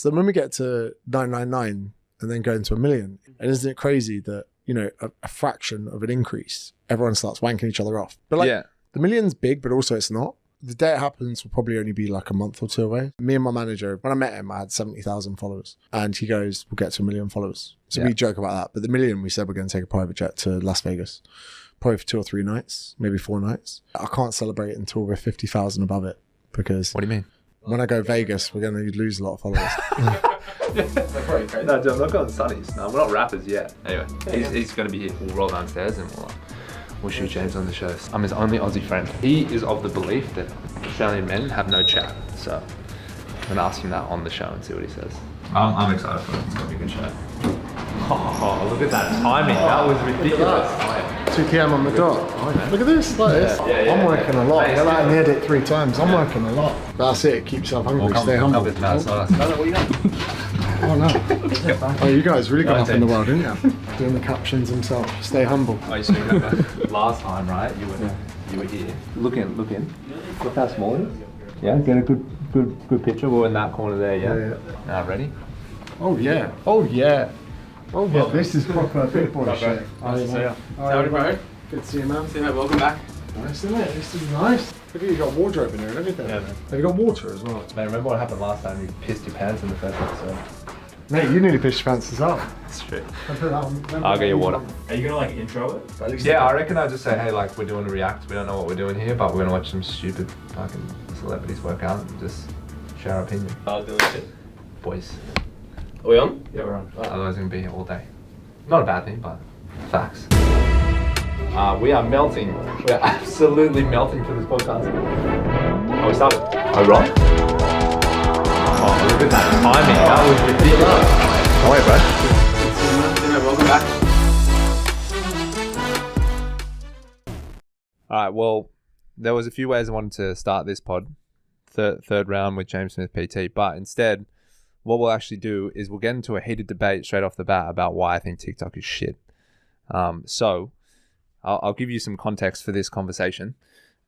So then when we get to 999 and then go into 1 million, and isn't it crazy that, you know, a fraction of an increase, everyone starts wanking each other off. But like the million's big, but also it's not. The day it happens will probably only be like a month or two away. Me and my manager, when I met him, I had 70,000 followers. And he goes, we'll get to 1 million followers. So we joke about that. But the 1 million, we said we're going to take a private jet to Las Vegas. Probably for 2 or 3 nights, maybe 4 nights. I can't celebrate until we're 50,000 above it. Because what do you mean? When I go Vegas, we're going to lose a lot of followers. No, I'm not going Sunnies. No, we're not rappers yet. Anyway, he's going to be here. We'll roll downstairs and we'll shoot James on the show. I'm his only Aussie friend. He is of the belief that Australian men have no chat. So I'm going to ask him that on the show and see what he says. I'm excited for it. It's going to be a good show. Oh, look at that timing. That was ridiculous. 2 p.m. on the dot. Look at this. Like this. I'm working a lot. You're like in the edit 3 times. I'm working a lot. But that's it. Keep yourself hungry. Stay humble. No, what are you doing? Oh no. Oh, you guys really got up in the world, didn't you? Doing the captions himself. Stay humble. Oh, you remember last time, right? You were here. Look in. Look how small it is. Yeah, get a good picture. We're in that corner there, yeah? Now ready? Oh yeah. This is proper big boy shit. Nice to see you. Howdy, bro. Good to see you, man. See you, mate. Welcome back. Nice, isn't it? This is nice. Look at you got wardrobe in there and everything. Yeah, man. Have you got water as well? Mate, remember what happened last time? You pissed your pants in the first episode. Mate, you nearly pissed your pants as well. That's true. I'll get you water. Are you gonna like intro it? Yeah, I reckon I'll just say, hey, like we're doing a react. We don't know what we're doing here, but we're gonna watch some stupid fucking celebrities work out and just share our opinion. I'll do it. Boys. Are we on? Yeah, we're on. Otherwise we're gonna be here all day. Not a bad thing, but facts. We are melting. We are absolutely melting for this podcast. Oh, we started. Oh, right. Oh, look at that timing. That was ridiculous. How are you, bro? Welcome back. All right, well, there was a few ways I wanted to start this pod. Third round with James Smith PT, but instead, what we'll actually do is we'll get into a heated debate straight off the bat about why I think TikTok is shit. So I'll give you some context for this conversation.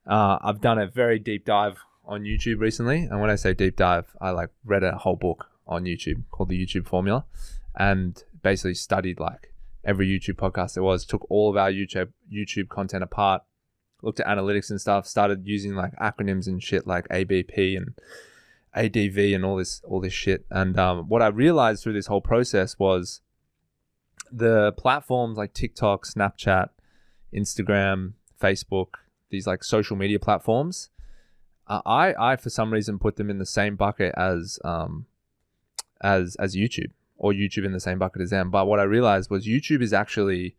I've done a very deep dive on YouTube recently. And when I say deep dive, I like read a whole book on YouTube called The YouTube Formula and basically studied like every YouTube podcast there was, took all of our YouTube content apart, looked at analytics and stuff, started using like acronyms and shit like ABP and ADV and all this shit. And what I realized through this whole process was the platforms like TikTok, Snapchat, Instagram, Facebook, these like social media platforms, I for some reason put them in the same bucket as YouTube, or YouTube in the same bucket as them. But what I realized was YouTube is actually,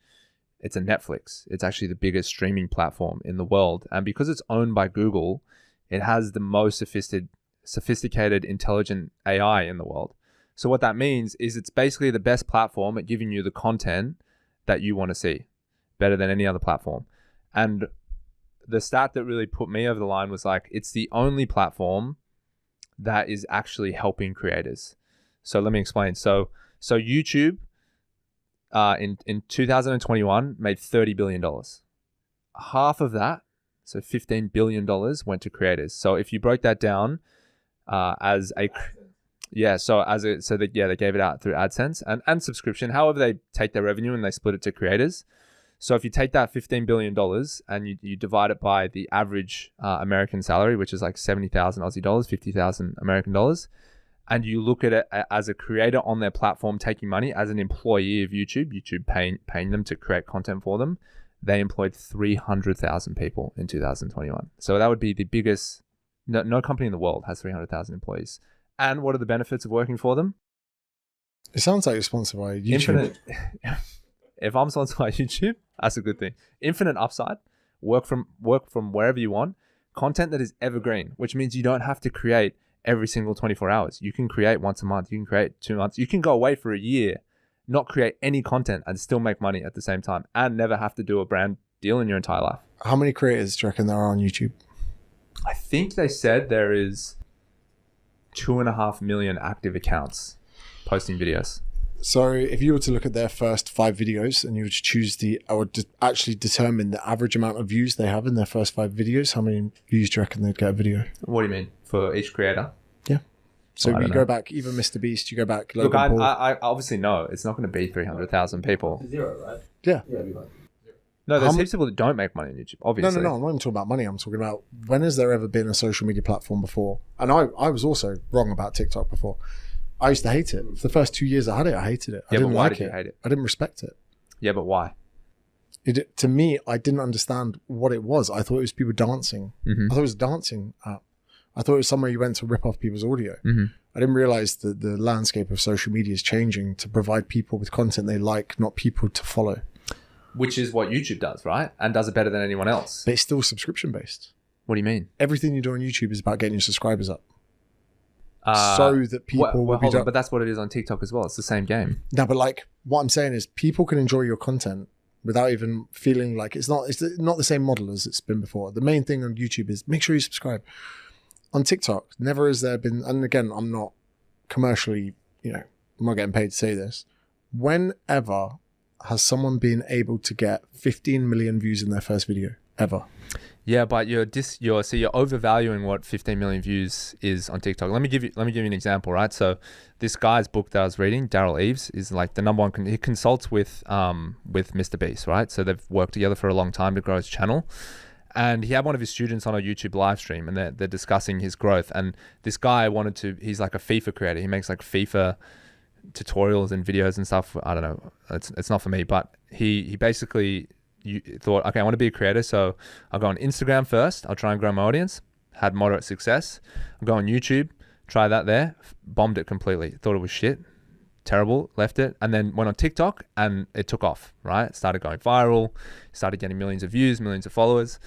it's a Netflix. It's actually the biggest streaming platform in the world. And because it's owned by Google, it has the most sophisticated, intelligent AI in the world. So what that means is it's basically the best platform at giving you the content that you want to see, better than any other platform. And the stat that really put me over the line was like, it's the only platform that is actually helping creators. So let me explain. So YouTube in 2021 made $30 billion. Half of that, so $15 billion went to creators. So if you broke that down they gave it out through AdSense and subscription, however they take their revenue and they split it to creators. So if you take that $15 billion and you divide it by the average American salary, which is like 70,000 Aussie dollars, 50,000 American dollars, and you look at it as a creator on their platform taking money, as an employee of YouTube paying them to create content for them, they employed 300,000 people in 2021. So that would be the biggest, no company in the world has 300,000 employees. And what are the benefits of working for them? It sounds like you're sponsored by YouTube. If I'm sponsored by YouTube, that's a good thing. Infinite upside, work from wherever you want, content that is evergreen, which means you don't have to create every single 24 hours. You can create once a month, you can create 2 months, you can go away for a year, not create any content and still make money at the same time and never have to do a brand deal in your entire life. How many creators do you reckon there are on YouTube? I think they said there is 2.5 million active accounts posting videos. So if you were to look at their first 5 videos and you were to choose actually determine the average amount of views they have in their first 5 videos, how many views do you reckon they'd get a video? What do you mean? For each creator? Yeah. So Well, we don't go know. back, even Mr. Beast, you go back, Look, Logan Paul. I obviously know it's not going to be 300,000 people. 0, right? Yeah. Yeah, it'd be like No, there's heaps of people that don't make money on YouTube, obviously. No, I'm not even talking about money. I'm talking about when has there ever been a social media platform before? And I was also wrong about TikTok before. I used to hate it. For the first 2 years I had it, I hated it. I didn't but why like did you it. hate it? I didn't respect it. Yeah, but why? To me, I didn't understand what it was. I thought it was people dancing. Mm-hmm. I thought it was a dancing app. I thought it was somewhere you went to rip off people's audio. Mm-hmm. I didn't realize that the landscape of social media is changing to provide people with content they like, not people to follow. Which is what YouTube does, right? And does it better than anyone else. But it's still subscription based. What do you mean? Everything you do on YouTube is about getting your subscribers up. So that people will be hold on, but that's what it is on TikTok as well. It's the same game. No, but like what I'm saying is people can enjoy your content without even feeling like it's not the same model as it's been before. The main thing on YouTube is make sure you subscribe. On TikTok, never has there been, and again, I'm not commercially, I'm not getting paid to say this. Whenever has someone been able to get 15 million views in their first video? Ever. Yeah, but you're overvaluing what 15 million views is on TikTok. Let me give you an example, right? So this guy's book that I was reading, Daryl Eves, is like the number one. He consults with Mr. Beast, right? So they've worked together for a long time to grow his channel. And he had one of his students on a YouTube live stream, and they're discussing his growth. And this guy he's like a FIFA creator. He makes like FIFA tutorials and videos and stuff. I don't know. It's not for me, but he basically thought, okay, I want to be a creator. So I'll go on Instagram first. I'll try and grow my audience. Had moderate success. I'll go on YouTube, try that there. Bombed it completely. Thought it was shit. Terrible, left it, and then went on TikTok and it took off, right? Started going viral, started getting millions of views, millions of followers.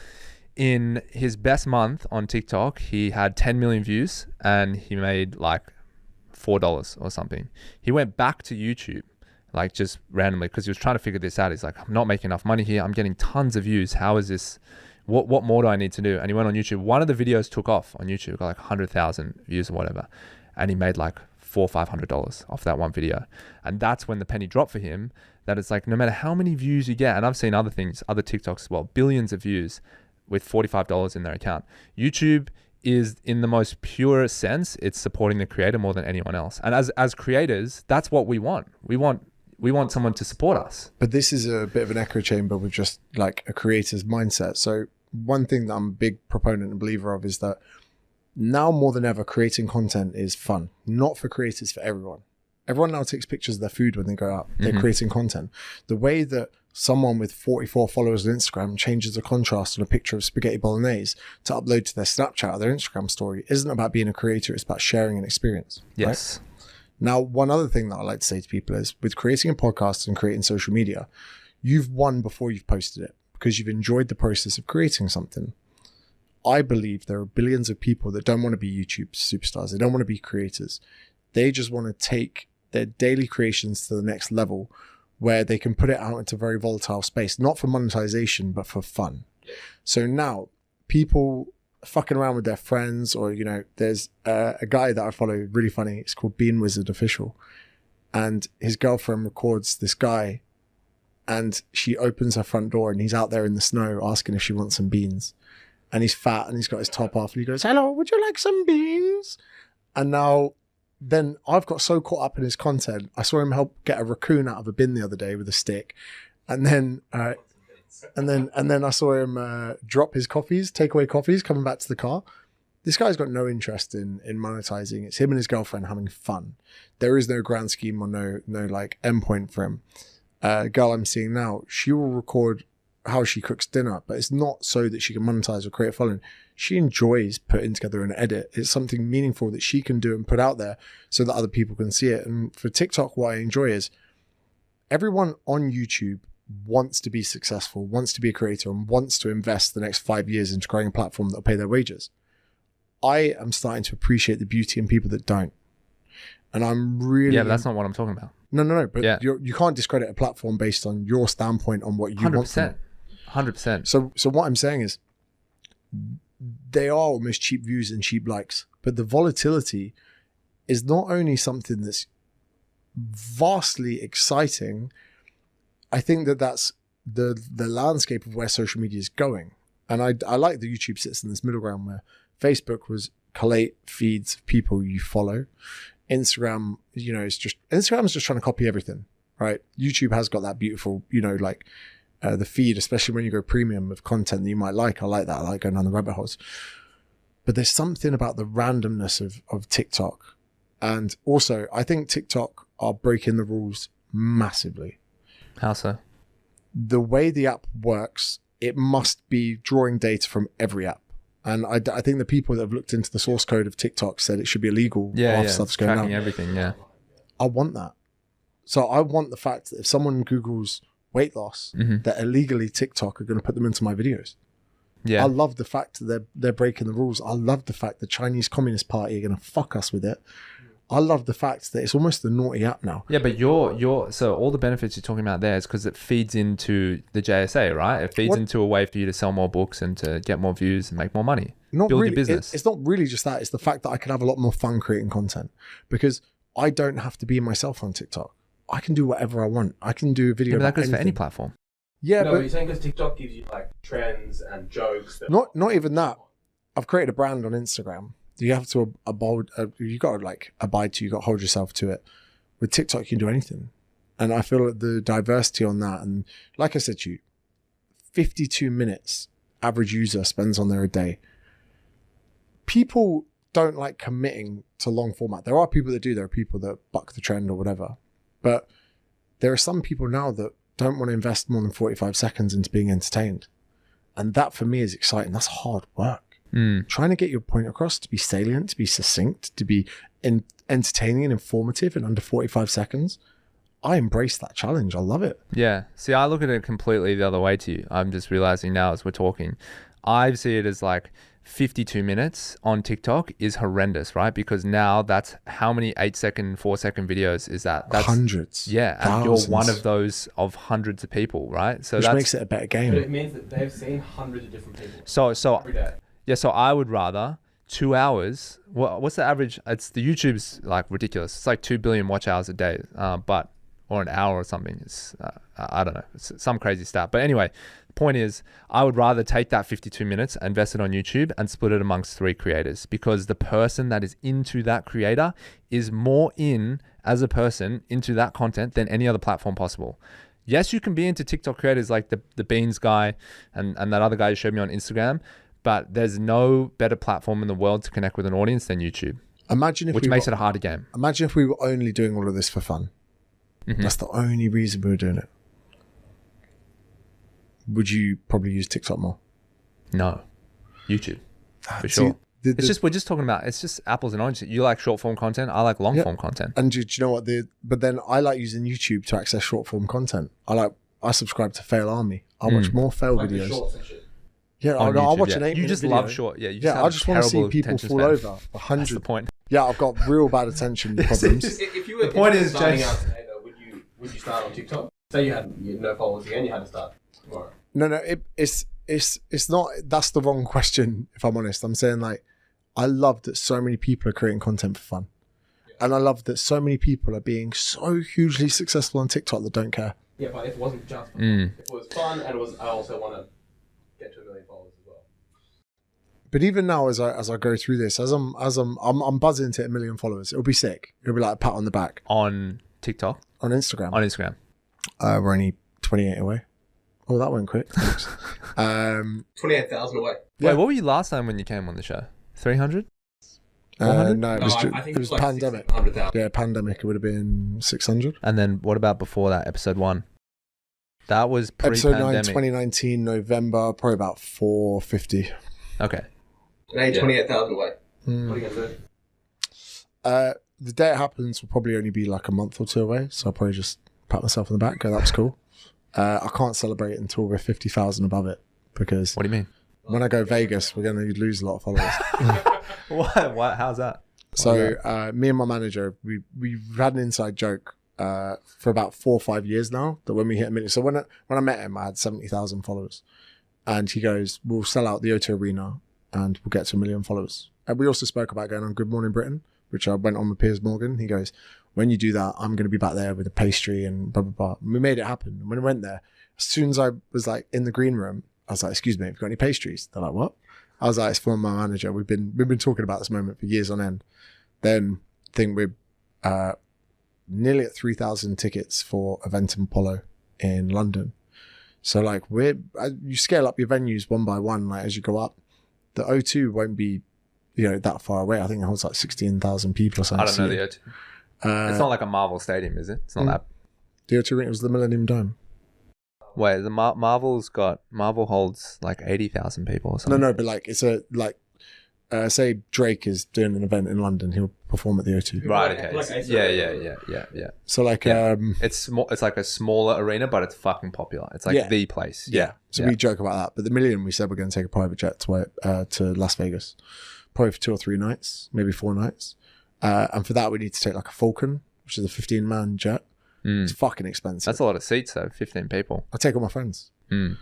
In his best month on TikTok, he had 10 million views and he made like $4 or something. He went back to YouTube, like just randomly, because he was trying to figure this out. He's like, I'm not making enough money here. I'm getting tons of views. How is this? What more do I need to do? And he went on YouTube. One of the videos took off on YouTube, got like 100,000 views or whatever. And he made like $400 or $500 off that one video. And that's when the penny dropped for him, that it's like, no matter how many views you get, and I've seen other things, other TikToks as well, billions of views with $45 in their account. YouTube is, in the most pure sense, it's supporting the creator more than anyone else. And as creators, that's what we want. We want someone to support us. But this is a bit of an echo chamber with just like a creator's mindset. So one thing that I'm a big proponent and believer of is that now more than ever, creating content is fun. Not for creators, for everyone. Everyone now takes pictures of their food when they go out. They're creating content. The way that someone with 44 followers on Instagram changes the contrast on a picture of spaghetti bolognese to upload to their Snapchat or their Instagram story isn't about being a creator. It's about sharing an experience. Yes. Right? Now, one other thing that I like to say to people is with creating a podcast and creating social media, you've won before you've posted it because you've enjoyed the process of creating something. I believe there are billions of people that don't want to be YouTube superstars. They don't want to be creators. They just want to take their daily creations to the next level where they can put it out into a very volatile space, not for monetization, but for fun. So now people fucking around with their friends, or, there's a guy that I follow, really funny. It's called Bean Wizard Official. And his girlfriend records this guy and she opens her front door and he's out there in the snow asking if she wants some beans. And he's fat and he's got his top off and he goes, "Hello, would you like some beans?" And then I've got so caught up in his content. I saw him help get a raccoon out of a bin the other day with a stick. And then I saw him drop his takeaway coffees, coming back to the car. This guy's got no interest in monetizing. It's him and his girlfriend having fun. There is no grand scheme or no like endpoint for him. Girl I'm seeing now, she will record how she cooks dinner, but it's not so that she can monetize or create a following. She enjoys putting together an edit. It's something meaningful that she can do and put out there so that other people can see it. And for TikTok, what I enjoy is everyone on YouTube wants to be successful, wants to be a creator, and wants to invest the next 5 years into growing a platform that will pay their wages. I am starting to appreciate the beauty in people that don't. And I'm really... Yeah, but that's not what I'm talking about. No. But yeah. You can't discredit a platform based on your standpoint on what you 100%, want from it. 100%. So what I'm saying is they are almost cheap views and cheap likes, but the volatility is not only something that's vastly exciting. I think that that's the landscape of where social media is going. And I like that YouTube sits in this middle ground where Facebook was collate feeds of people you follow. Instagram, Instagram's just trying to copy everything, right? YouTube has got that beautiful, the feed, especially when you go premium with content that you might like. I like that. I like going down the rabbit holes. But there's something about the randomness of TikTok. And also, I think TikTok are breaking the rules massively. How so? The way the app works, it must be drawing data from every app. And I think the people that have looked into the source code of TikTok said it should be illegal. Stuff's going tracking on. Everything, yeah. I want that. So I want the fact that if someone Googles weight loss, that illegally TikTok are going to put them into my videos. Yeah. I love the fact that they're breaking the rules. I love the fact the Chinese Communist Party are going to fuck us with it. I love the fact that it's almost a naughty app now. Yeah, but so all the benefits you're talking about there is because it feeds into the JSA, right? It feeds into a way for you to sell more books and to get more views and make more money. Build your business. It's not really just that. It's the fact that I can have a lot more fun creating content because I don't have to be myself on TikTok. I can do whatever I want. I can do a video. But that goes for any platform. Yeah, but you're saying because TikTok gives you like trends and jokes. Not even that. I've created a brand on Instagram. You have to abide. You got to abide to. You got to hold yourself to it. With TikTok, you can do anything, and I feel like the diversity on that. And like I said to you, 52 minutes average user spends on there a day. People don't like committing to long format. There are people that do. There are people that buck the trend or whatever, but there are some people now that don't want to invest more than 45 seconds into being entertained, and that for me is exciting. That's hard work. Trying to get your point across, to be salient, to be succinct, to be entertaining and informative in under 45 seconds. I embrace that challenge. I love it. Yeah. See, I look at it completely the other way to you. I'm just realizing now as we're talking, I see it as like 52 minutes on TikTok is horrendous, right? Because now that's how many 8-second, 4-second videos is that? That's hundreds. Yeah. Thousands. And you're one of those of hundreds of people, right? So which makes it a better game. But it means that they've seen hundreds of different people. So every day. Yeah, so I would rather 2 hours. What's the average? It's the YouTube's like ridiculous. It's like 2 billion watch hours a day, or an hour or something. It's I don't know. It's some crazy stat. But anyway, the point is, I would rather take that 52 minutes, invest it on YouTube, and split it amongst 3 creators because the person that is into that creator is more in as a person into that content than any other platform possible. Yes, you can be into TikTok creators like the Beans guy and that other guy you showed me on Instagram. But there's no better platform in the world to connect with an audience than YouTube. Which makes it a harder game. Imagine if we were only doing all of this for fun. That's the only reason we were doing it. Would you probably use TikTok more? No. YouTube. For sure. We're just talking about, it's just apples and oranges. You like short form content. I like long form content. And do you know what? But then I like using YouTube to access short form content. I subscribe to Fail Army. I watch more fail videos. Yeah, I'll watch an 8-minute You just video. Love short. Yeah, I just want to see people fall over. 100. That's the point. Yeah, I've got real bad attention problems. If you were starting out today, though, would you start on TikTok? Say you had no followers again, you had to start tomorrow. No, it's not. That's the wrong question. If I'm honest, I'm saying I love that so many people are creating content for fun, and I love that so many people are being so hugely successful on TikTok that don't care. Yeah, but if it wasn't just for fun, if it was fun and I also want to get to 1 million followers as well. But even now, as I go through this, I'm buzzing to 1 million followers. It'll be sick. It'll be like a pat on the back. On TikTok? On Instagram. On Instagram. We're only 28 away. Oh, that went quick. Thanks. 28,000 away. Yeah. Wait, what were you last time when you came on the show? 300? No, I think it was like pandemic. 600,000. Yeah, pandemic. It would have been 600. And then what about before that, episode 1? That was Episode 9, pre-pandemic. 2019, November, probably about 450. Okay. Now you're 28,000 away. What are you going to do? The day it happens will probably only be like a month or 2 away. So I'll probably just pat myself on the back, go, that was cool. I can't celebrate until we're 50,000 above it because... What do you mean? When I go Vegas, we're going to lose a lot of followers. What? How's that? So me and my manager, we've had an inside joke for about 4 or 5 years now that when we hit 1 million. So when I met him, I had 70,000 followers. And he goes, we'll sell out the O2 Arena and we'll get to 1 million followers. And we also spoke about going on Good Morning Britain, which I went on with Piers Morgan. He goes, when you do that, I'm going to be back there with a pastry and blah, blah, blah. And we made it happen. And when I went there, as soon as I was like in the green room, I was like, excuse me, have you got any pastries? They're like, what? I was like, it's for my manager. We've been talking about this moment for years on end. Then I think we're nearly at 3,000 tickets for Eventum Polo in London. So like you scale up your venues one by one, like as you go up. The O2 won't be, that far away. I think it holds like 16,000 people or something. I don't know the O2. It's not like a Marvel stadium, is it? It's not that. The O2 Ring was the Millennium Dome. Wait, the Marvel holds like 80,000 people or something. No, but like it's say Drake is doing an event in London, he'll perform at the O2. Right. Okay. Yeah. So like, it's like a smaller arena, but it's fucking popular. It's like the place. Yeah. So we joke about that, but the Million, we said we're going to take a private jet to Las Vegas, probably for 2 or 3 nights, maybe 4 nights, and for that we need to take like a Falcon, which is a 15-man jet. It's fucking expensive. That's a lot of seats though. 15 people. I take all my friends. Mate,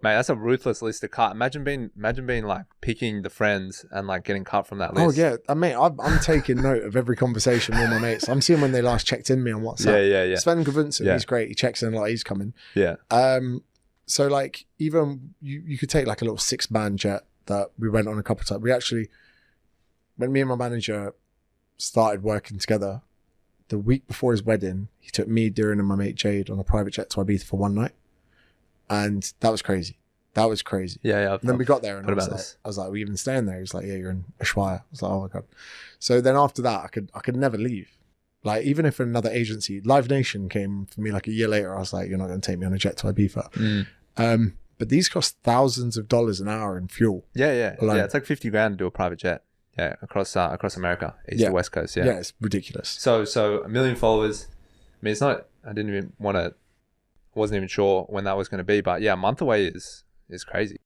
that's a ruthless list to cut. Imagine being like picking the friends and like getting cut from that list. Oh yeah, mate, I'm taking note of every conversation with my mates. I'm seeing when they last checked in me on WhatsApp. Yeah. Sven Gavunsen, he's great. He checks in like he's coming. Yeah. So like even you could take like a little 6-man jet that we went on a couple of times. We actually, when me and my manager started working together, the week before his wedding, he took me, Darren, and my mate Jade on a private jet to Ibiza for 1 night. And that was crazy. Yeah. And then we got there and I was like, are we even staying there? He was like, yeah, you're in Ushuaia. I was like, oh my God. So then after that, I could never leave. Like even if another agency, Live Nation came for me like a year later, I was like, you're not going to take me on a jet to Ibiza. But these cost thousands of dollars an hour in fuel. Yeah. It's like 50 grand to do a private jet. Yeah, across America, east to west coast. Yeah, it's ridiculous. So 1 million followers. I mean, it's not. I wasn't even sure when that was going to be, but yeah, a month away is crazy.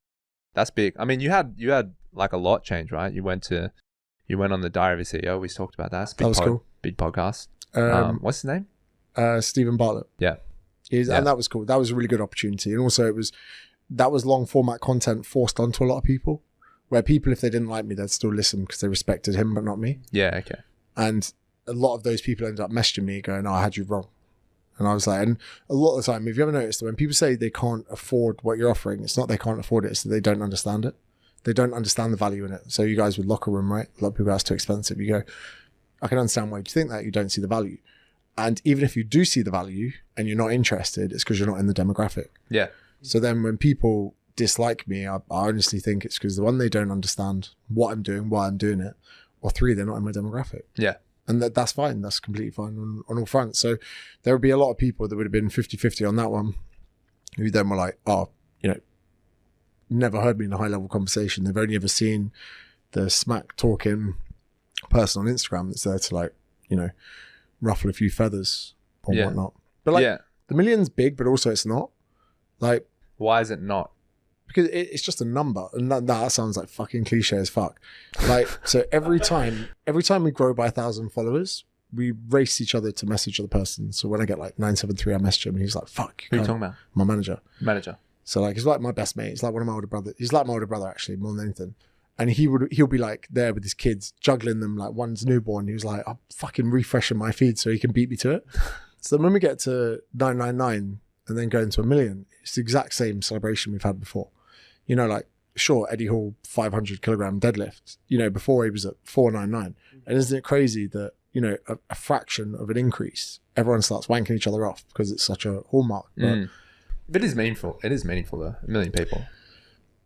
That's big. I mean, you had like a lot change, right? You went on the Diary of a CEO. We talked about that. That was cool. Big podcast. What's his name? Stephen Bartlett. Yeah. And that was cool. That was a really good opportunity, and also that was long format content forced onto a lot of people. Where people, if they didn't like me, they'd still listen because they respected him, but not me. Yeah, okay. And a lot of those people ended up messaging me going, I had you wrong. And I was like, and a lot of the time, if you ever noticed that when people say they can't afford what you're offering, it's not they can't afford it, it's that they don't understand it. They don't understand the value in it. So you guys with Locker Room, right? A lot of people go, that's too expensive. You go, I can understand why you think that, you don't see the value. And even if you do see the value and you're not interested, it's because you're not in the demographic. Yeah. So then when people dislike me, I honestly think it's because they don't understand what I'm doing, why I'm doing it, or 3, they're not in my demographic. Yeah. And that's fine. That's completely fine on all fronts. So there would be a lot of people that would have been 50-50 on that one who then were like, never heard me in a high level conversation. They've only ever seen the smack talking person on Instagram that's there to like, ruffle a few feathers or whatnot. But like the Million's big, but also it's not. Like, why is it not? Because it's just a number, and that sounds like fucking cliche as fuck. Like, so every time we grow by 1,000 followers, we race each other to message the person. So when I get like 973, I message him, and he's like, "Fuck." Who are you talking about? My manager. So like, he's like my best mate. He's like one of my older brothers. He's like my older brother actually, more than anything. And he'll be like there with his kids, juggling them. Like one's newborn. He was like, I'm fucking refreshing my feed so he can beat me to it. So when we get to 999 and then go into 1 million, it's the exact same celebration we've had before. Like, sure, Eddie Hall 500 kilogram deadlift, before he was at 499. And isn't it crazy that, a fraction of an increase, everyone starts wanking each other off because it's such a hallmark. But it is meaningful. It is meaningful though. 1 million people.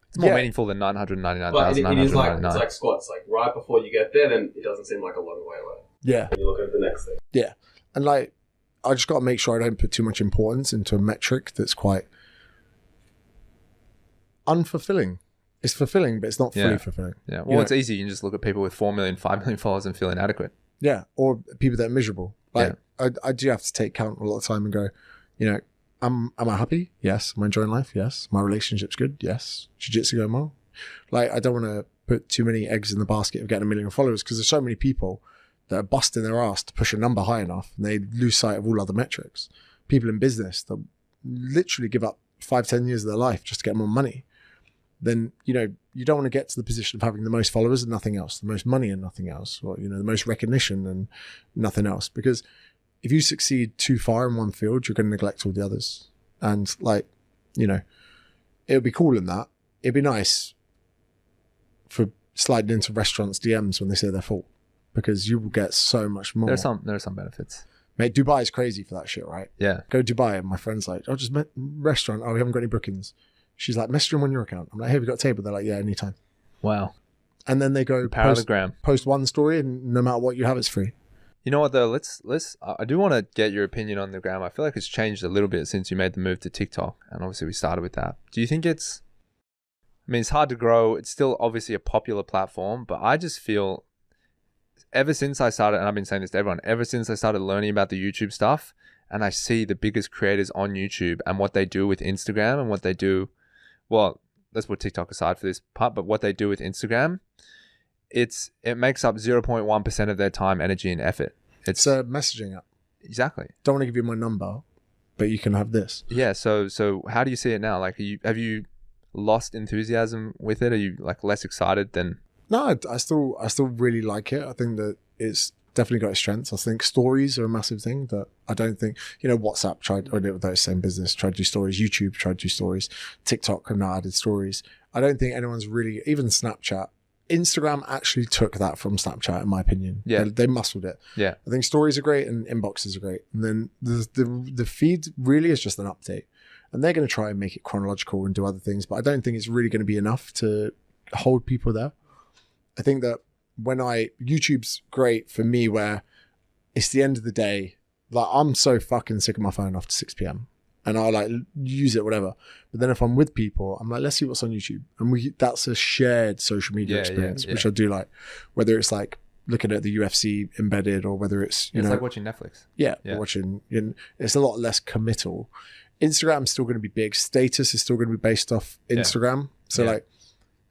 It's more meaningful than 999,000. But it is like, it's like squats. Like right before you get there, then it doesn't seem like a long way away. Yeah. When you look at the next thing. Yeah. And like, I just got to make sure I don't put too much importance into a metric that's quite unfulfilling. It's fulfilling, but it's not fully fulfilling. Yeah. Well, it's easy. You can just look at people with 4 million, 5 million followers and feel inadequate. Yeah. Or people that are miserable. Like, I do have to take count a lot of time and go, am I happy? Yes. Am I enjoying life? Yes. My relationship's good? Yes. Jiu-jitsu going well? Like, I don't want to put too many eggs in the basket of getting 1 million followers because there's so many people that are busting their ass to push a number high enough and they lose sight of all other metrics. People in business that literally give up 5-10 years of their life just to get more money. Then, you don't want to get to the position of having the most followers and nothing else, the most money and nothing else, or, the most recognition and nothing else. Because if you succeed too far in one field, you're going to neglect all the others. And like, it would be cool in that. It'd be nice for sliding into restaurants' DMs when they say they're full, because you will get so much more. There are some benefits. Mate, Dubai is crazy for that shit, right? Yeah. Go to Dubai and my friend's like, oh, just restaurant. Oh, we haven't got any bookings. She's like, message them on your account. I'm like, hey, we got a table. They're like, yeah, anytime. Wow. And then they go post one story, and no matter what you have, it's free. You know what though? Let's. I do want to get your opinion on the gram. I feel like it's changed a little bit since you made the move to TikTok, and obviously we started with that. Do you think it's? I mean, it's hard to grow. It's still obviously a popular platform, but I just feel, ever since I started, and I've been saying this to everyone, ever since I started learning about the YouTube stuff, and I see the biggest creators on YouTube and what they do with Instagram and what they do, well, let's put TikTok aside for this part, but what they do with Instagram, it makes up 0.1% of their time, energy, and effort. It's a messaging app. Exactly. Don't want to give you my number, but you can have this. Yeah. So how do you see it now? Like, have you lost enthusiasm with it? Are you like less excited than? No, I still really like it. I think that it's definitely got its strengths. I think stories are a massive thing that I don't think, WhatsApp tried, or the same business, tried to do stories. YouTube tried to do stories. TikTok have now added stories. I don't think anyone's really, even Snapchat. Instagram actually took that from Snapchat, in my opinion. Yeah. They muscled it. Yeah. I think stories are great and inboxes are great. And then the feed really is just an update. And they're going to try and make it chronological and do other things, but I don't think it's really going to be enough to hold people there. I think that YouTube's great for me, where it's the end of the day. Like, I'm so fucking sick of my phone after 6 p.m. and I'll like use it, whatever. But then if I'm with people, I'm like, let's see what's on YouTube. And that's a shared social media experience, which I do like, whether it's like looking at the UFC embedded or whether it's, it's like watching Netflix. Yeah. Watching, it's a lot less committal. Instagram's still going to be big. Status is still going to be based off Instagram. So like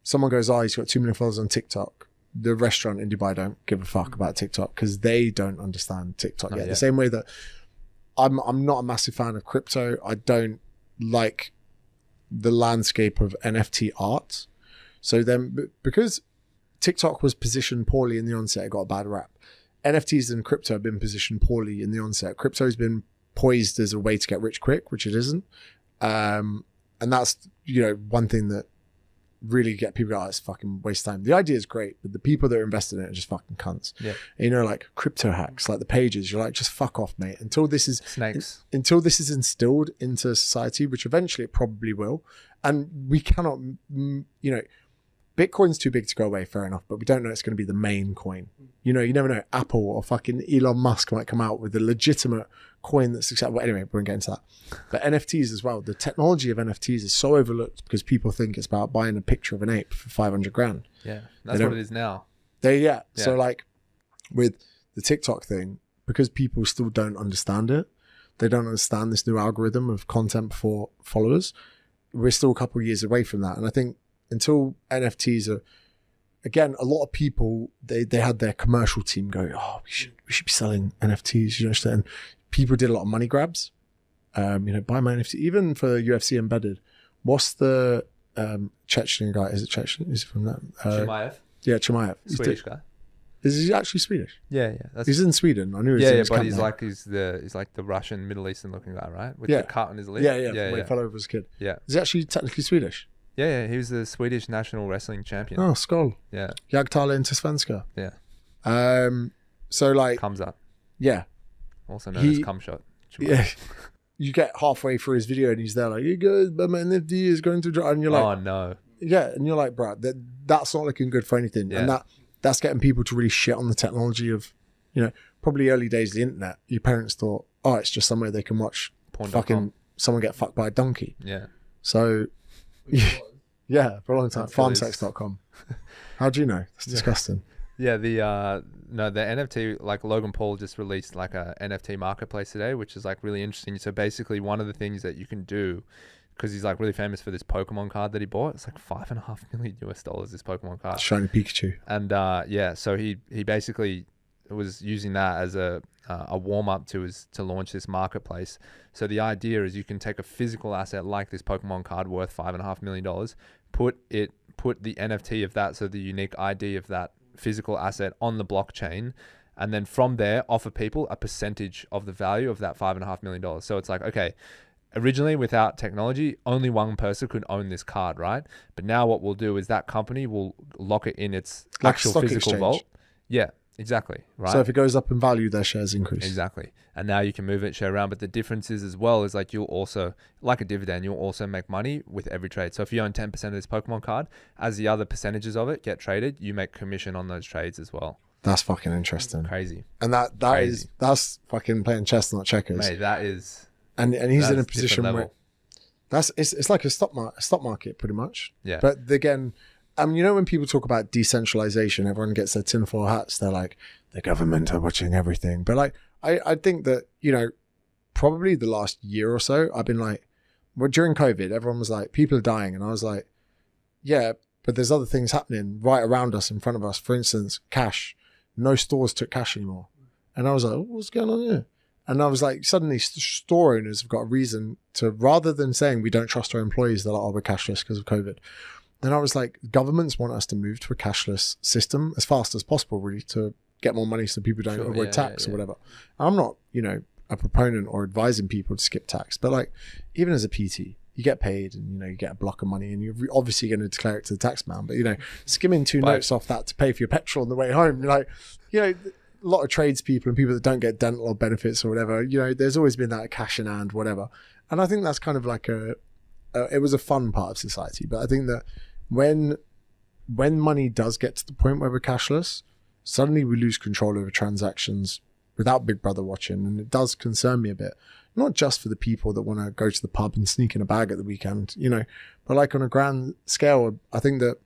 someone goes, oh, he's got 2 million followers on TikTok. The restaurant in Dubai don't give a fuck about TikTok because they don't understand TikTok yet. The same way that I'm not a massive fan of crypto. I don't like the landscape of NFT art. So then, because TikTok was positioned poorly in the onset, it got a bad rap. NFTs and crypto have been positioned poorly in the onset. Crypto has been poised as a way to get rich quick, which it isn't. And that's, one thing that really get people out, it's fucking waste time. The idea is great, but the people that are invested in it are just fucking cunts. Yeah. And, like crypto hacks, like the pages, you're like, just fuck off, mate. Until this is snakes. Until this is instilled into society, which eventually it probably will. And we cannot, Bitcoin's too big to go away, fair enough, but we don't know it's going to be the main coin. You never know. Apple or fucking Elon Musk might come out with a legitimate coin that's acceptable. Anyway, we won't get into that. But NFTs as well. The technology of NFTs is so overlooked because people think it's about buying a picture of an ape for 500 grand. Yeah, that's what it is now. So like with the TikTok thing, because people still don't understand it, they don't understand this new algorithm of content for followers. We're still a couple of years away from that. And I think until NFTs are, again, a lot of people, they had their commercial team go, oh, we should be selling NFTs, and people did a lot of money grabs. Buy my NFT, even for UFC embedded. What's the Chechen guy? Is it Chechen? Is it from that? Chimaev? Yeah, Chimaev. Swedish guy. Is he actually Swedish? Yeah. He's in Sweden. I knew he was in his but camp he's like the Russian, Middle Eastern looking guy, right? With the cut on his lip. Yeah. When he fell over as a kid. Yeah. Is he actually technically Swedish? Yeah. He was the Swedish national wrestling champion. Oh, skål. Yeah. Jag talar inte svenska. Yeah. So like. Comes up. Yeah. Also known as cum shot. Yeah. You get halfway through his video and he's there like, you guys, but my NFT is going to drop. And you're like, oh no. Yeah. And you're like, bro, that's not looking good for anything. Yeah. And that's getting people to really shit on the technology of, probably early days of the internet. Your parents thought, oh, it's just somewhere they can watch fucking someone get fucked by a donkey. Yeah. So, yeah, for a long time. Farmsex.com. How do you know? It's disgusting. Yeah, the NFT, like Logan Paul just released like a NFT marketplace today, which is like really interesting. So basically one of the things that you can do, because he's like really famous for this Pokemon card that he bought. It's like $5.5 million US, this Pokemon card. Shiny Pikachu. And so he basically was using that as a warm up to launch this marketplace. So the idea is you can take a physical asset like this Pokemon card worth $5.5 million, put the NFT of that, so the unique ID of that physical asset on the blockchain, and then from there offer people a percentage of the value of that $5.5 million. So it's like, okay, originally without technology, only one person could own this card, right? But now what we'll do is that company will lock it in its Like actual stock physical exchange. vault. Yeah, exactly. Right. So if it goes up in value, their shares increase. Exactly. And now you can move it, share around. But the difference is as well is like you'll also, like a dividend, you'll also make money with every trade. So if you own 10% of this Pokemon card, as the other percentages of it get traded, you make commission on those trades as well. That's fucking interesting. Crazy. And that's fucking playing chess, not checkers. Mate, that is... And he's in a position where it's like a stock market pretty much. Yeah. But again, you know, when people talk about decentralization, everyone gets their tinfoil hats. They're like, the government are watching everything. But like, I think that, you know, probably the last year or so, I've been like, well, during COVID, everyone was like, people are dying. And I was like, yeah, but there's other things happening right around us, in front of us. For instance, cash. No stores took cash anymore. And I was like, what's going on here? And I was like, suddenly store owners have got a reason to, rather than saying we don't trust our employees, they're like, oh, we're cashless because of COVID. Then I was like, governments want us to move to a cashless system as fast as possible, really, to get more money so people don't avoid tax or whatever. I'm not, you know, a proponent or advising people to skip tax, but like, even as a PT, you get paid and, you know, you get a block of money and you're obviously going to declare it to the tax man, but, you know, skimming two notes off that to pay for your petrol on the way home, like, you know, a lot of tradespeople and people that don't get dental benefits or whatever, you know, there's always been that cash in hand, whatever. And I think that's kind of like it was a fun part of society. But I think that when money does get to the point where we're cashless, suddenly we lose control over transactions without Big Brother watching. And it does concern me a bit, not just for the people that want to go to the pub and sneak in a bag at the weekend, you know, but like on a grand scale, I think that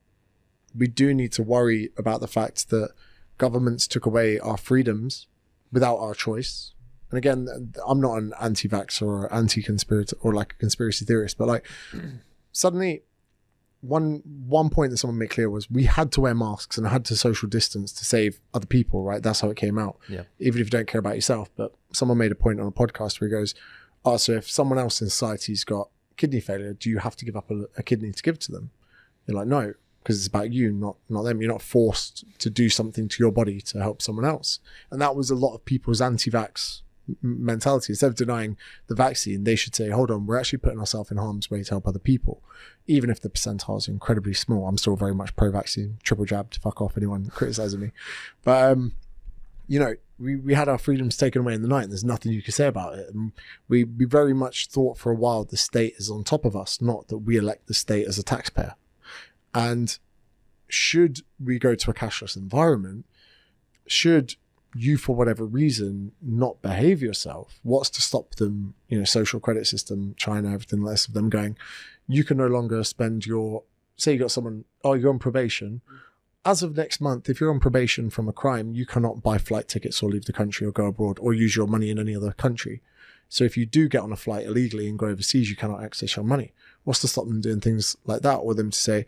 we do need to worry about the fact that governments took away our freedoms without our choice. And again, I'm not an anti-vax or anti-conspirator or like a conspiracy theorist, but like suddenly one point that someone made clear was we had to wear masks and had to social distance to save other people, right? That's how it came out. Yeah. Even if you don't care about yourself. But someone made a point on a podcast where he goes, oh, so if someone else in society's got kidney failure, do you have to give up a kidney to give to them? You're like, no, because it's about you, not them. You're not forced to do something to your body to help someone else. And that was a lot of people's anti-vax mentality. Instead of denying the vaccine, they should say, hold on, we're actually putting ourselves in harm's way to help other people. Even if the percentiles are incredibly small, I'm still very much pro-vaccine, triple jab to fuck off anyone criticizing me. But, you know, we had our freedoms taken away in the night and there's nothing you can say about it. And we very much thought for a while the state is on top of us, not that we elect the state as a taxpayer. And should we go to a cashless environment, should you, for whatever reason, not behave yourself, what's to stop them, you know, social credit system, China, everything less of them going, you can no longer spend say you got someone, oh, you're on probation. As of next month, if you're on probation from a crime, you cannot buy flight tickets or leave the country or go abroad or use your money in any other country. So if you do get on a flight illegally and go overseas, you cannot access your money. What's to stop them doing things like that? Or them to say,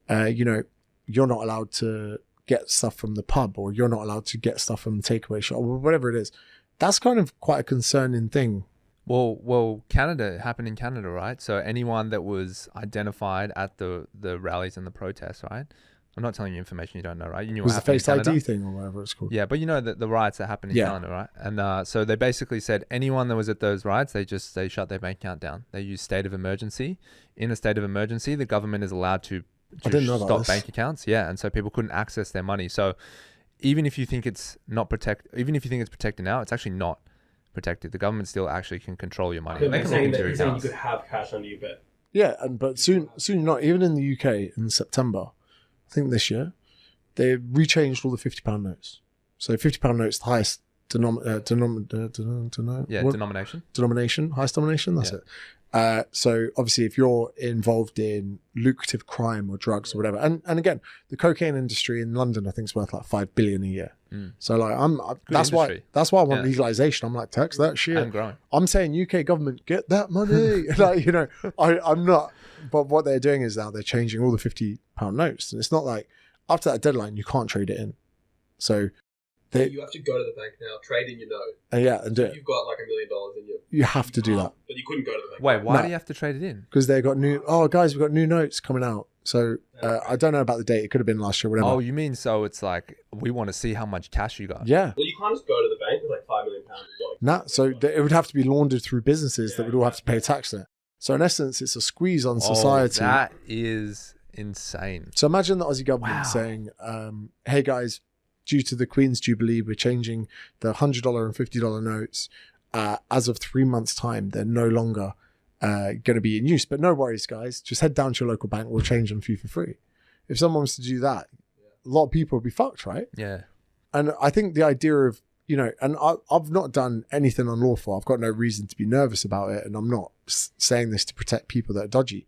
you know, you're not allowed to get stuff from the pub, or you're not allowed to get stuff from the takeaway shop, or whatever it is. That's kind of quite a concerning thing. Well, Canada, it happened in Canada, right? So anyone that was identified at the rallies and the protests, right? I'm not telling you information you don't know, right? You knew it was the Face ID thing or whatever it's called. Yeah, but you know the riots that happened in Canada, right? And so they basically said anyone that was at those riots, they shut their bank account down. They used state of emergency. In a state of emergency, the government is allowed to stop bank accounts. Yeah, and so people couldn't access their money. So even if you think it's protected now, it's actually not protected. The government still actually can control your money. They can look into your accounts. You could have cash under your bed. Yeah, but soon not. Even in the UK in September, I think this year, they rechanged all the £50 notes. So £50 notes, the highest denomination, highest denomination. That's it. So obviously, if you're involved in lucrative crime or drugs or whatever, and again, the cocaine industry in London, I think, is worth like $5 billion a year. So like, that's why I want legalization. I'm like, tax that shit. And growing. I'm saying UK government, get that money. Like, you know, I'm not. But what they're doing is now they're changing all the £50 notes, and it's not like after that deadline you can't trade it in. So you have to go to the bank now, trade in your note. And do it. You've got like $1 million in your. You have to do that. But you couldn't go to the bank. Wait, why do you have to trade it in? Because they got new. Oh, guys, we've got new notes coming out. So I don't know about the date. It could have been last year, whatever. Oh, you mean so it's like we want to see how much cash you got? Yeah. Well, you can't just go to the bank with like £5 million. Nah, so it would have to be laundered through businesses that would all have to pay tax on it. So in essence, it's a squeeze on society. That is insane. So imagine the Aussie government saying, hey guys, due to the Queen's Jubilee, we're changing the $100 and $50 notes. As of 3 months' time, they're no longer going to be in use. But no worries, guys. Just head down to your local bank. We'll change them for you for free. If someone was to do that, a lot of people would be fucked, right? Yeah. And I think the idea of, you know, and I've not done anything unlawful. I've got no reason to be nervous about it. And I'm not saying this to protect people that are dodgy.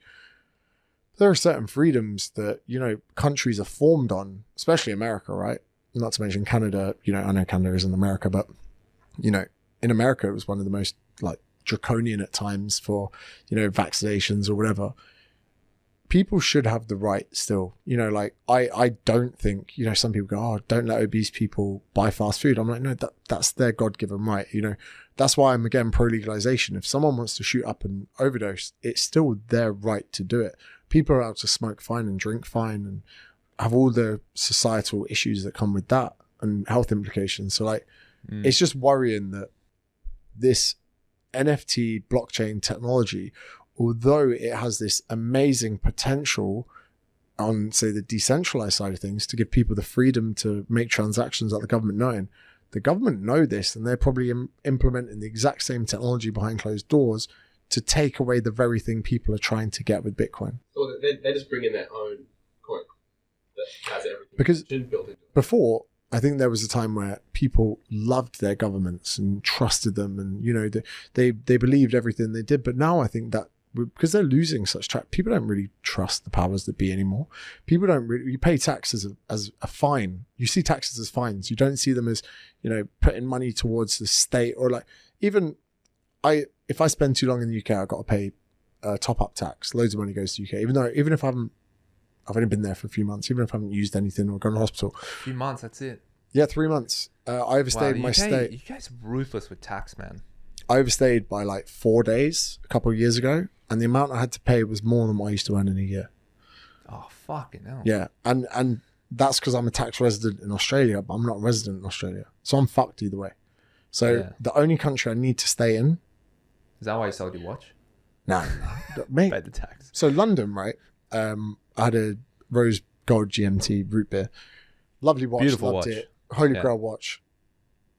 There are certain freedoms that, you know, countries are formed on, especially America, right? Not to mention Canada. You know, I know Canada isn't America, but, you know, in America, it was one of the most like draconian at times for, you know, vaccinations or whatever. People should have the right still, you know, like I don't think, you know, some people go, oh, don't let obese people buy fast food. I'm like, no, that's their God-given right. You know, that's why I'm again pro legalization. If someone wants to shoot up and overdose, it's still their right to do it. People are allowed to smoke fine and drink fine and have all the societal issues that come with that and health implications. So like, it's just worrying that this NFT blockchain technology, although it has this amazing potential on, say, the decentralized side of things to give people the freedom to make transactions that the government know this, and they're probably implementing the exact same technology behind closed doors to take away the very thing people are trying to get with Bitcoin. So they just bring in their own coin that has everything. Because built into it. Before, I think there was a time where people loved their governments and trusted them, and you know they believed everything they did. But now I think that because they're losing such track, people don't really trust the powers that be anymore. People don't really. You pay taxes as a fine. You see taxes as fines. You don't see them as, you know, putting money towards the state, or like even if I spend too long in the UK, I've got to pay top up tax. Loads of money goes to the UK, even if I've only been there for a few months, even if I haven't used anything or gone to hospital. A few months, that's it. Yeah, 3 months. I overstayed my stay. You guys are ruthless with tax, man. I overstayed by like 4 days a couple of years ago, and the amount I had to pay was more than what I used to earn in a year. Oh, fucking hell. Yeah, and that's because I'm a tax resident in Australia, but I'm not a resident in Australia. So I'm fucked either way. So the only country I need to stay in... Is that why you sold your watch? No. Mate. Paid the tax. So London, right? I had a rose gold GMT root beer. Lovely watch. Beautiful loved watch. It. Holy Grail watch.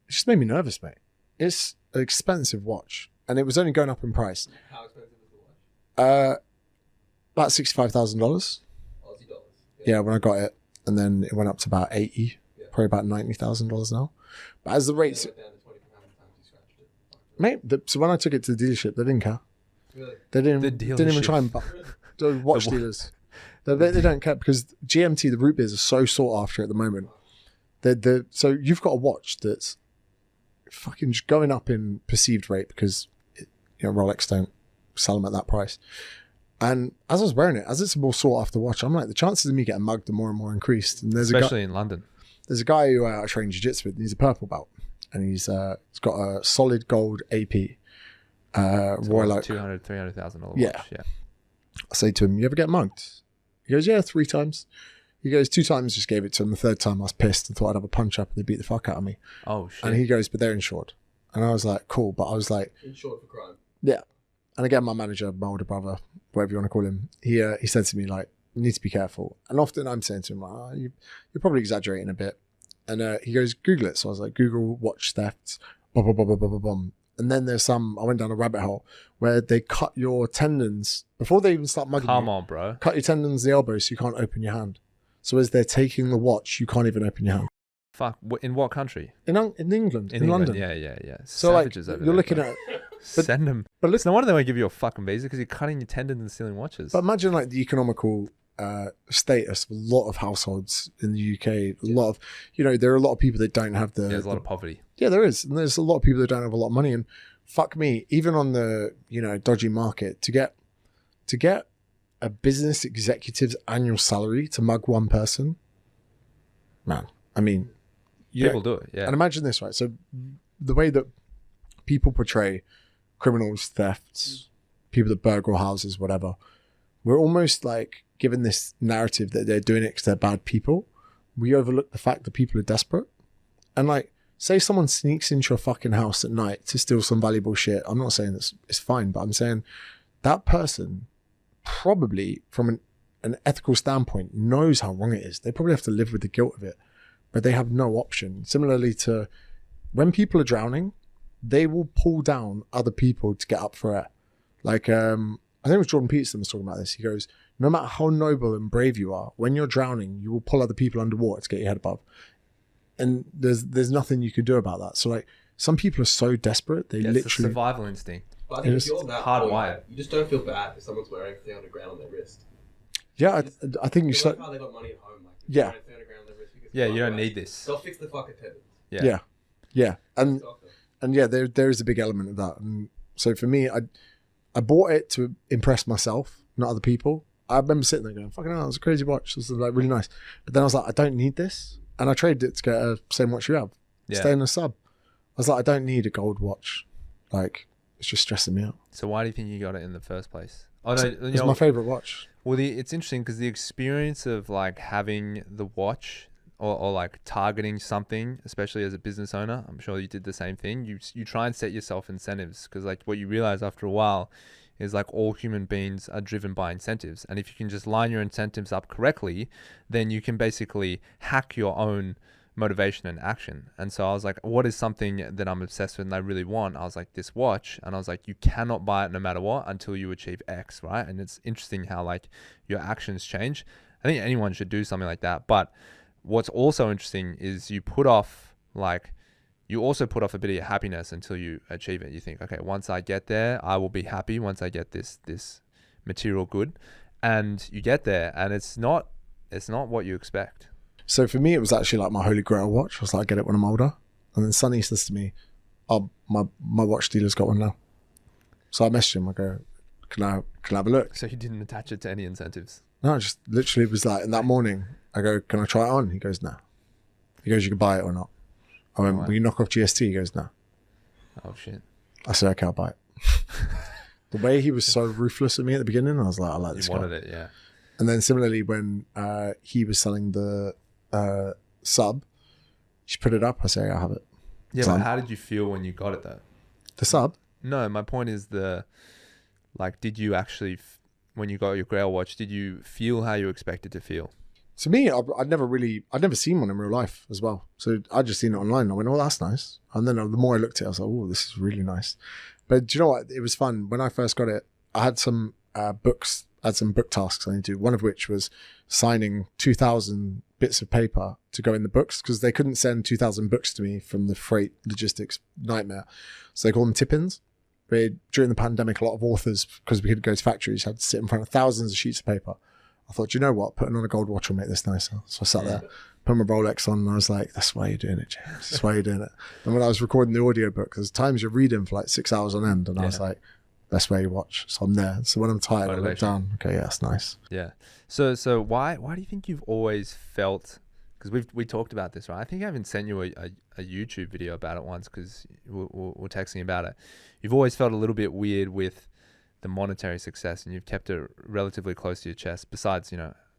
It just made me nervous, mate. It's an expensive watch, and it was only going up in price. How expensive is the watch? About $65,000. Aussie dollars. Yeah, when I got it, and then it went up to about 80, probably about $90,000 now. But as the rates, mate. So when I took it to the dealership, they didn't care. Really? They didn't even try and the watch dealers. They don't care because GMT, the root beers, are so sought after at the moment. So you've got a watch that's fucking just going up in perceived rate because Rolex don't sell them at that price. And as I was wearing it, as it's a more sought after watch, I'm like, the chances of me getting mugged are more and more increased. And especially in London. There's a guy who I train jiu-jitsu with, and he's a purple belt, and he's got a solid gold AP. Royal Oak. $200,000, $300,000 watch. Yeah. I say to him, you ever get mugged? He goes, yeah, 3 times. He goes, 2 times just gave it to him. The 3rd time I was pissed and thought I'd have a punch up and they beat the fuck out of me. Oh, shit. And he goes, but they're insured. And I was like, cool. But I was like... Insured for crime. Yeah. And again, my manager, my older brother, whatever you want to call him, he said to me, like, you need to be careful. And often I'm saying to him, like, oh, you're probably exaggerating a bit. And he goes, Google it. So I was like, Google watch thefts, blah, blah, blah, blah, blah, blah, blah. And then there's I went down a rabbit hole where they cut your tendons before they even start mugging you. Come on, bro. Cut your tendons in the elbow so you can't open your hand. So as they're taking the watch, you can't even open your hand. Fuck. In what country? In England. In London. Yeah. So Savages like, over you're there, looking bro. at... Send them. But it's no wonder they won't give you a fucking visa because you're cutting your tendons and stealing watches. But imagine like the economical status of a lot of households in the UK. A lot of, there are a lot of people that don't have the... There's a lot of poverty. Yeah, there is. And there's a lot of people that don't have a lot of money. And fuck me, even on the, dodgy market, to get a business executive's annual salary to mug one person, man, I mean... People do it, yeah. And imagine this, right? So the way that people portray criminals, thefts, people that burgle houses, whatever, we're almost like given this narrative that they're doing it because they're bad people. We overlook the fact that people are desperate. And like, say someone sneaks into your fucking house at night to steal some valuable shit. I'm not saying it's fine, but I'm saying that person probably from an ethical standpoint knows how wrong it is. They probably have to live with the guilt of it, but they have no option. Similarly to when people are drowning, they will pull down other people to get up for air. Like, I think it was Jordan Peterson was talking about this. He goes, no matter how noble and brave you are, when you're drowning, you will pull other people underwater to get your head above. And there's nothing you can do about that. So like, some people are so desperate, they literally... It's a survival instinct. But I think if you're that hardwired. You just don't feel bad if someone's wearing $300,000 on their wrist. Yeah, I think you like how they got money at home. Like, yeah. Yeah, you don't need this. They'll fix the fuck Yeah. attendance. Yeah. And yeah, there is a big element of that. And so for me, I bought it to impress myself, not other people. I remember sitting there going, fucking hell, it was a crazy watch. This is like really nice. But then I was like, I don't need this. And I traded it to get a same watch you have. Yeah. Stay in the sub. I was like, I don't need a gold watch. Like, it's just stressing me out. So why do you think you got it in the first place? Oh, no, it's my favorite watch. Well, it's interesting because the experience of like having the watch or like targeting something, especially as a business owner, I'm sure you did the same thing. You try and set yourself incentives because like what you realize after a while is like all human beings are driven by incentives. And if you can just line your incentives up correctly, then you can basically hack your own motivation and action. And so I was like, what is something that I'm obsessed with and I really want? I was like, this watch. And I was like, you cannot buy it no matter what until you achieve X, right? And it's interesting how like your actions change. I think anyone should do something like that. But what's also interesting is you also put off a bit of your happiness until you achieve it. You think, okay, once I get there, I will be happy once I get this material good. And you get there and it's not what you expect. So for me, it was actually like my holy grail watch. I was like, I get it when I'm older. And then Sonny says to me, oh, my watch dealer's got one now. So I messaged him. I go, can I have a look? So you didn't attach it to any incentives? No, I just literally was like, in that morning, I go, can I try it on? He goes, no. He goes, you can buy it or not. I went, will you knock off GST? He goes, no. Oh, shit. I said, okay, I'll buy it. The way he was so ruthless at me at the beginning, I was like, I like this guy. You wanted it, yeah. And then similarly, when he was selling the sub, she put it up. I say, I have it. Yeah, but how did you feel when you got it though? The sub? No, my point is did you actually, when you got your Grail watch, did you feel how you expected to feel? To me, I'd never seen one in real life as well. So I just seen it online. I went, oh, that's nice. And then the more I looked at it, I was like, oh, this is really nice. But do you know what? It was fun. When I first got it, I had some books. I had some book tasks I need to do, one of which was signing 2,000 bits of paper to go in the books because they couldn't send 2,000 books to me from the freight logistics nightmare. So they call them tip-ins. During the pandemic, a lot of authors, because we couldn't go to factories, had to sit in front of thousands of sheets of paper. I thought, you know what? Putting on a gold watch will make this nicer. So I sat there, put my Rolex on, and I was like, that's why you're doing it, James. That's why you're doing it. And when I was recording the audiobook, there's times you're reading for like 6 hours on end, and I was like, that's where you watch. So I'm there. So when I'm tired, I look down. Okay, yeah, that's nice. Yeah. So why do you think you've always felt? Because we talked about this, right? I think I even sent you a YouTube video about it once because we're texting about it. You've always felt a little bit weird with the monetary success, and you've kept it relatively close to your chest. Besides,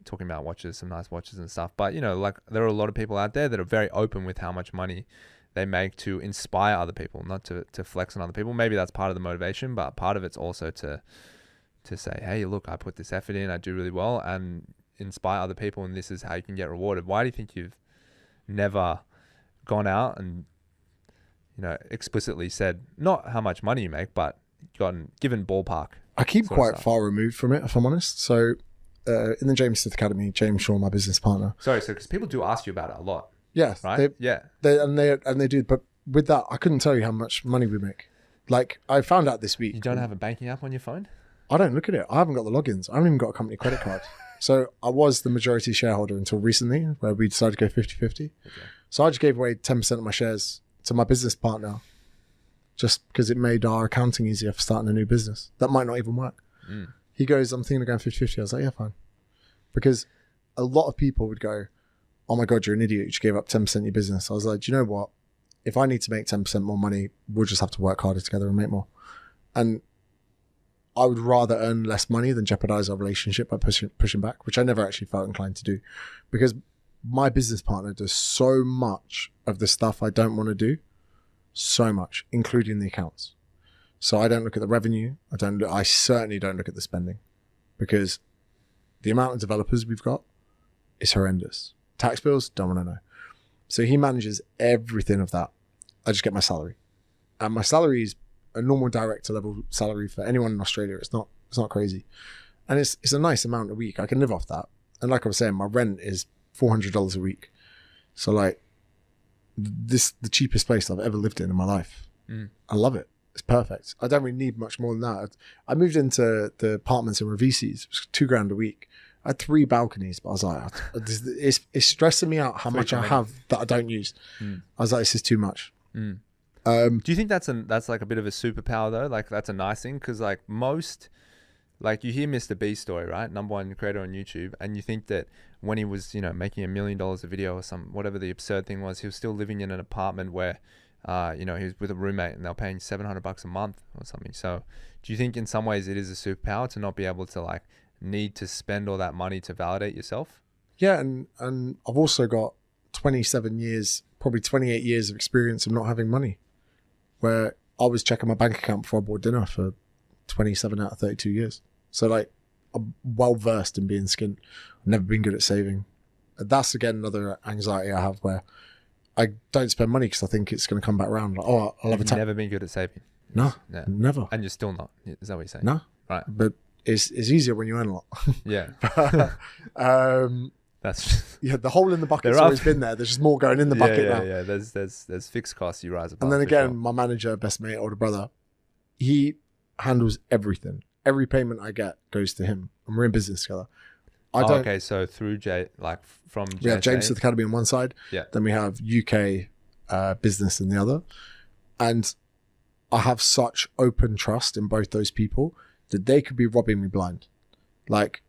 talking about watches, some nice watches and stuff. But like there are a lot of people out there that are very open with how much money they make to inspire other people, not to flex on other people. Maybe that's part of the motivation, but part of it's also to say, hey, look, I put this effort in, I do really well, and inspire other people, and this is how you can get rewarded. Why do you think you've never gone out and explicitly said not how much money you make, but given ballpark? I keep quite far removed from it, if I'm honest. So in the James Smith Academy, James Shaw, my business partner. Sorry, so because people do ask you about it a lot. Yeah, right. They do. But with that, I couldn't tell you how much money we make. Like I found out this week. You don't have a banking app on your phone? I don't look at it. I haven't got the logins. I haven't even got a company credit card. So I was the majority shareholder until recently, where we decided to go 50-50. Okay. So I just gave away 10% of my shares to my business partner, just because it made our accounting easier for starting a new business. That might not even work. He goes, I'm thinking of going 50-50. I was like, yeah, fine. Because a lot of people would go, oh my God, you're an idiot. You just gave up 10% of your business. I was like, do you know what? If I need to make 10% more money, we'll just have to work harder together and make more. And I would rather earn less money than jeopardize our relationship by pushing back, which I never actually felt inclined to do, because my business partner does so much of the stuff I don't want to do, so much, including the accounts. So I don't look at the revenue. I certainly don't look at the spending, because the amount of developers we've got is horrendous. Tax bills, don't want to know. So he manages everything of that. I just get my salary, and my salary is a normal director level salary for anyone in Australia. It's not crazy, and it's a nice amount a week. I can live off that. And like I was saying, my rent is $400 a week. So like the cheapest place I've ever lived in my life. I love it. It's perfect. I don't really need much more than that. I moved into the apartments in Ravisis. It was $2,000 a week. I had 3 balconies, but I was like, it's stressing me out how much I have that I don't use. I was like, this is too much. Do you think that's like a bit of a superpower though? Like that's a nice thing, because like most, like you hear Mr. Beast story, right? #1 creator on YouTube, and you think that when he was, you know, making $1 million a video or whatever the absurd thing was, he was still living in an apartment where, you know, he was with a roommate and they're paying $700 a month or something. So do you think in some ways it is a superpower to not be able to like need to spend all that money to validate yourself? Yeah, and I've also got 27 years, probably 28 years of experience of not having money, where I was checking my bank account before I bought dinner for 27 out of 32 years. So like, I'm well versed in being skint. I've never been good at saving. That's again another anxiety I have, where I don't spend money because I think it's going to come back around. Like, oh, I'll have a never been good at saving. No, never. And you're still not. Is that what you're saying? No, right. But it's easier when you earn a lot. Yeah. That's yeah. The hole in the bucket's always been there. There's just more going in the bucket now. Yeah. There's fixed costs you rise above. And then again, my manager, best mate, older brother, he handles everything. Every payment I get goes to him, and we're in business together. Okay, so through from we have James Academy on one side, then we have UK business in the other, and I have such open trust in both those people that they could be robbing me blind. Like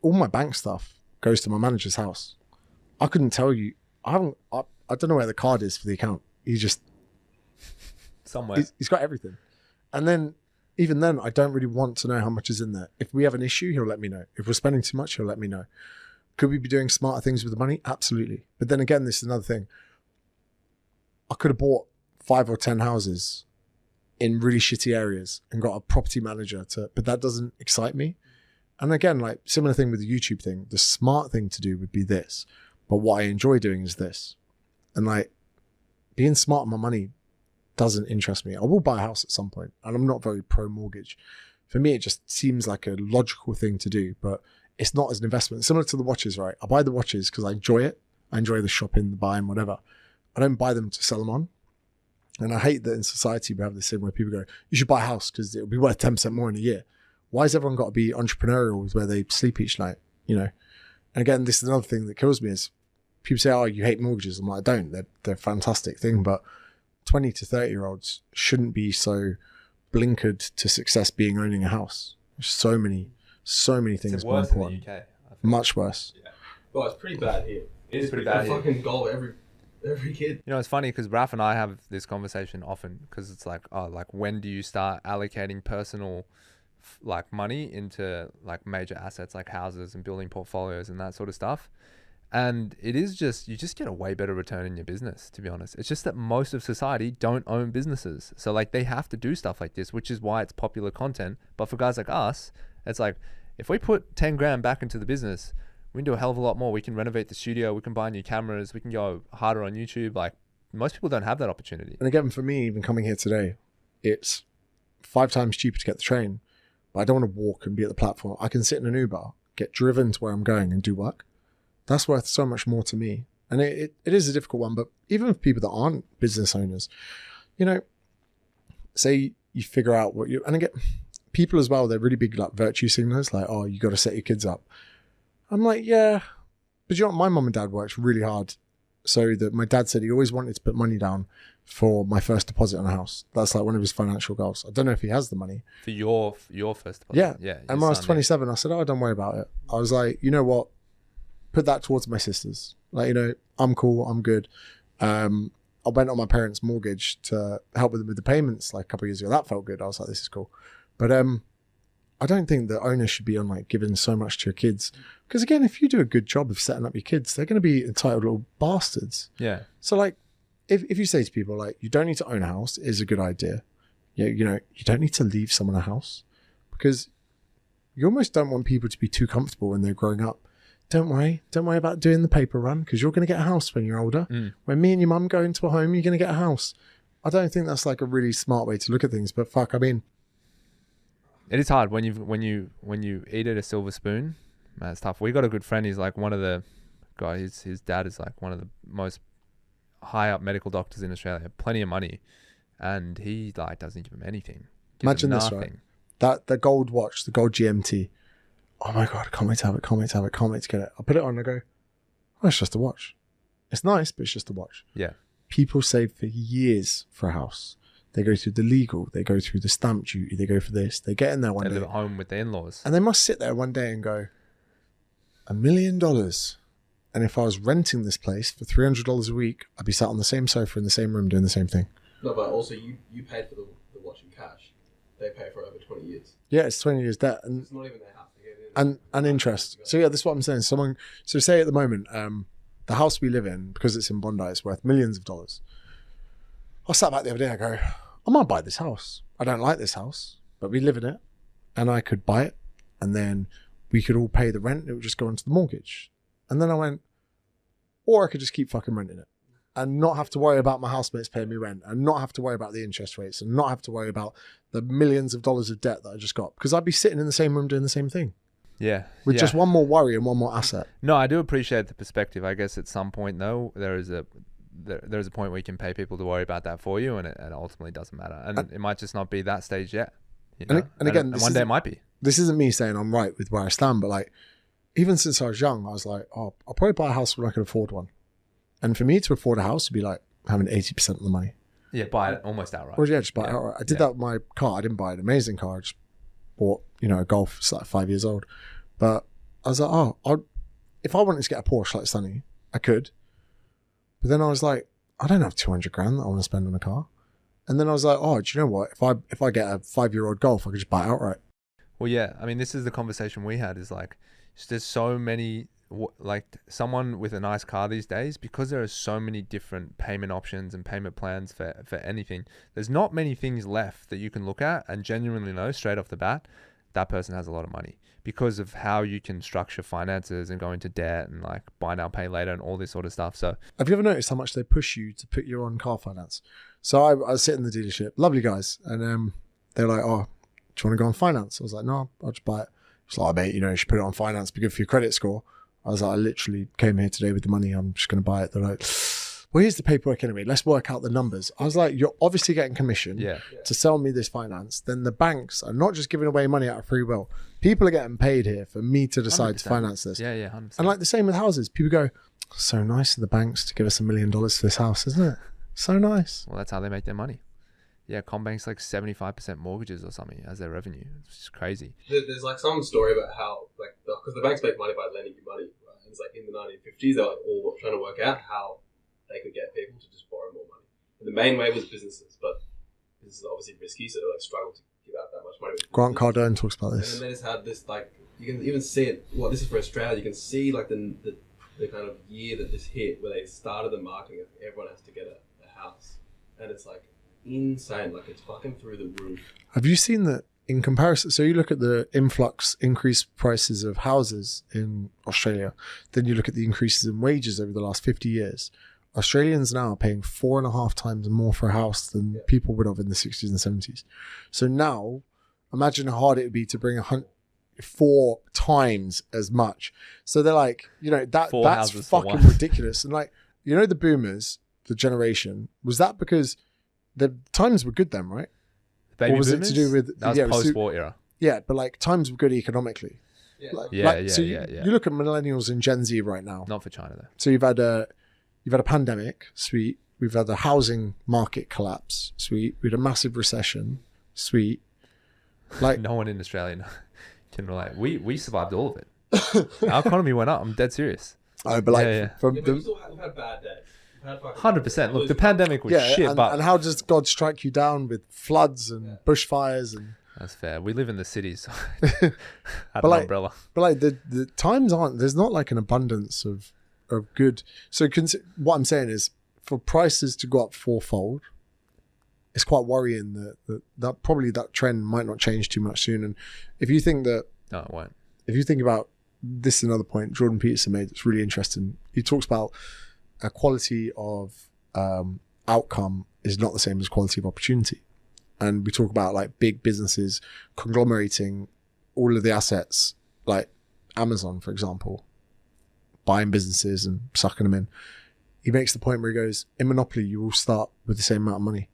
all my bank stuff goes to my manager's house. I couldn't tell you. I don't know where the card is for the account. He just somewhere. He's got everything, and then. Even then, I don't really want to know how much is in there. If we have an issue, he'll let me know. If we're spending too much, he'll let me know. Could we be doing smarter things with the money? Absolutely. But then again, this is another thing. I could have bought 5 or 10 houses in really shitty areas and got a property manager but that doesn't excite me. And again, like similar thing with the YouTube thing, the smart thing to do would be this. But what I enjoy doing is this. And like being smart on my money doesn't interest me. I will buy a house at some point, and I'm not very pro mortgage. For me, it just seems like a logical thing to do, but it's not as an investment. Similar to the watches, right? I buy the watches because I enjoy it. I enjoy the shopping, the buying, whatever. I don't buy them to sell them on. And I hate that in society we have this thing where people go, you should buy a house because it'll be worth 10% more in a year. Why has everyone got to be entrepreneurial with where they sleep each night? You know? And again, this is another thing that kills me is people say, oh, you hate mortgages. I'm like, I don't. They're a fantastic thing, but 20 to 30 year olds shouldn't be so blinkered to success being owning a house. There's so many things more important. In the UK, much worse. Yeah. Well, it's pretty bad here. It is pretty bad here. Fucking goal every kid. You know, it's funny because Raf and I have this conversation often because it's like, oh, like when do you start allocating personal like money into like major assets like houses and building portfolios and that sort of stuff? And it is just, you just get a way better return in your business, to be honest. It's just that most of society don't own businesses. So like they have to do stuff like this, which is why it's popular content. But for guys like us, it's like, if we put 10 grand back into the business, we can do a hell of a lot more. We can renovate the studio. We can buy new cameras. We can go harder on YouTube. Like most people don't have that opportunity. And again, for me, even coming here today, it's 5 times cheaper to get the train, but I don't want to walk and be at the platform. I can sit in an Uber, get driven to where I'm going and do work. That's worth so much more to me. And it is a difficult one, but even for people that aren't business owners, you know, say you figure out what and again, people as well, they're really big like virtue signalers, like, oh, you got to set your kids up. I'm like, yeah, but you know what? My mum and dad worked really hard. So that my dad said he always wanted to put money down for my first deposit on a house. That's like one of his financial goals. I don't know if he has the money. For your first deposit? Yeah. Yeah. And when I was 27, I said, oh, don't worry about it. I was like, you know what? Put that towards my sisters. Like, you know, I'm cool, I'm good. I went on my parents' mortgage to help them with the payments like a couple of years ago. That felt good. I was like, this is cool. But I I don't think the onus should be on like giving so much to your kids. Because again, if you do a good job of setting up your kids, they're going to be entitled little bastards. Yeah. So like, if you say to people like, you don't need to own a house is a good idea. Yeah, you know, you don't need to leave someone a house, because you almost don't want people to be too comfortable when they're growing up. Don't worry about doing the paper run, because you're going to get a house when you're older. When me and your mum go into a home, you're going to get a house. I don't think that's like a really smart way to look at things, but fuck, I mean, it is hard when you eat at a silver spoon. Man, it's tough. We got a good friend. He's like one of the guys. His dad is like one of the most high up medical doctors in Australia. Plenty of money, and he like doesn't give him anything. Imagine this, right? The gold watch, the gold GMT. Oh my god, I can't wait to have it. Can't wait to get it. I put it on and I go, oh, it's just a watch. It's nice, but it's just a watch. Yeah. People save for years for a house. They go through the legal, they go through the stamp duty, they go for this. They get in there one day. They live at home with their in-laws. And they must sit there one day and go, $1 million. And if I was renting this place for $300 a week, I'd be sat on the same sofa in the same room doing the same thing. No, but also you paid for the watch in cash. They pay for it over 20 years. Yeah, it's 20 years debt. And it's not even their house. They get it and interest. So yeah, that's what I'm saying. So say at the moment, the house we live in, because it's in Bondi, it's worth millions of dollars. I sat back the other day, I go, I might buy this house. I don't like this house, but we live in it, and I could buy it, and then we could all pay the rent. It would just go into the mortgage. And then I went, or I could just keep fucking renting it and not have to worry about my housemates paying me rent, and not have to worry about the interest rates, and not have to worry about the millions of dollars of debt that I just got, because I'd be sitting in the same room doing the same thing. Yeah. With just one more worry and one more asset. No, I do appreciate the perspective. I guess at some point though, there's a point where you can pay people to worry about that for you, and it ultimately doesn't matter. And it might just not be that stage yet. You know? And again, one day it might be. This isn't me saying I'm right with where I stand, but like, even since I was young, I was like, oh, I'll probably buy a house when I can afford one. And for me to afford a house would be like having 80% of the money. Yeah, buy it almost outright. Well, yeah, just buy it outright. I did that with my car. I didn't buy an amazing car. I just bought, a Golf. It's like 5 years old. But I was like, if I wanted to get a Porsche like Sonny, I could. But then I was like, I don't have 200 grand that I want to spend on a car. And then I was like, do you know what? If I get a 5-year-old Golf, I could just buy it outright. Well, yeah. I mean, this is the conversation we had, is like, there's so many, like someone with a nice car these days, because there are so many different payment options and payment plans for anything, there's not many things left that you can look at and genuinely know straight off the bat that person has a lot of money, because of how you can structure finances and go into debt and like buy now, pay later and all this sort of stuff. So have you ever noticed how much they push you to put your own car finance? So I was sitting in the dealership, lovely guys, and they're like, do you want to go on finance? I was like, no, I'll just buy it. It's like, mate, you should put it on finance, be good for your credit score. I was like, I literally came here today with the money, I'm just going to buy it. They're like, well, here's the paperwork anyway, let's work out the numbers. I was like, you're obviously getting commission to sell me this finance. Then the banks are not just giving away money out of free will. People are getting paid here for me to decide 100%. To finance this. Yeah, 100%. And like the same with houses. People go, so nice of the banks to give us $1 million for this house, isn't it? So nice. Well, that's how they make their money. Yeah, Combank's like 75% mortgages or something as their revenue. It's just crazy. There's like some story about how, like, because the banks make money by lending you money, right? And it's like in the 1950s, they were like all trying to work out how they could get people to just borrow more money. And the main way was businesses, but this is obviously risky, so they like struggle to give out that much money. Grant Cardone talks about this. And then they just had this, like, you can even see it. Well, this is for Australia. You can see like the kind of year that this hit, where they started the marketing of everyone has to get a house, and it's like insane. Like, it's fucking through the roof. Have you seen that in comparison? So you look at the increased prices of houses in Australia, then you look at the increases in wages over the last 50 years. Australians now are paying 4.5 times more for a house than people would have in the 60s and 70s. So now, imagine how hard it would be to bring 4 times as much. So they're like, that's fucking ridiculous. And like, the boomers, the generation, was that because the times were good then, right? Baby or was boomers? It to do with that was post-war era? Yeah, but like times were good economically. Yeah. So you look at millennials and Gen Z right now. Not for China though. So you've had a pandemic, sweet. We've had a housing market collapse, sweet. We had a massive recession, sweet. Like no one in Australia can relate. We survived all of it. Our economy went up. I'm dead serious. Oh, but like we've had bad days. 100%. Look, the pandemic was shit, and how does God strike you down with floods and bushfires and That's fair. We live in the city, so but like, umbrella. But like the times aren't. There's not like an abundance of good. So what I'm saying is, for prices to go up fourfold, it's quite worrying that probably that trend might not change too much soon. And if you think that, no, it won't. If you think about this, is another point Jordan Peterson made that's really interesting. He talks about a quality of outcome is not the same as quality of opportunity. And we talk about like big businesses conglomerating all of the assets, like Amazon, for example, buying businesses and sucking them in. He makes the point where he goes, in Monopoly, you all start with the same amount of money.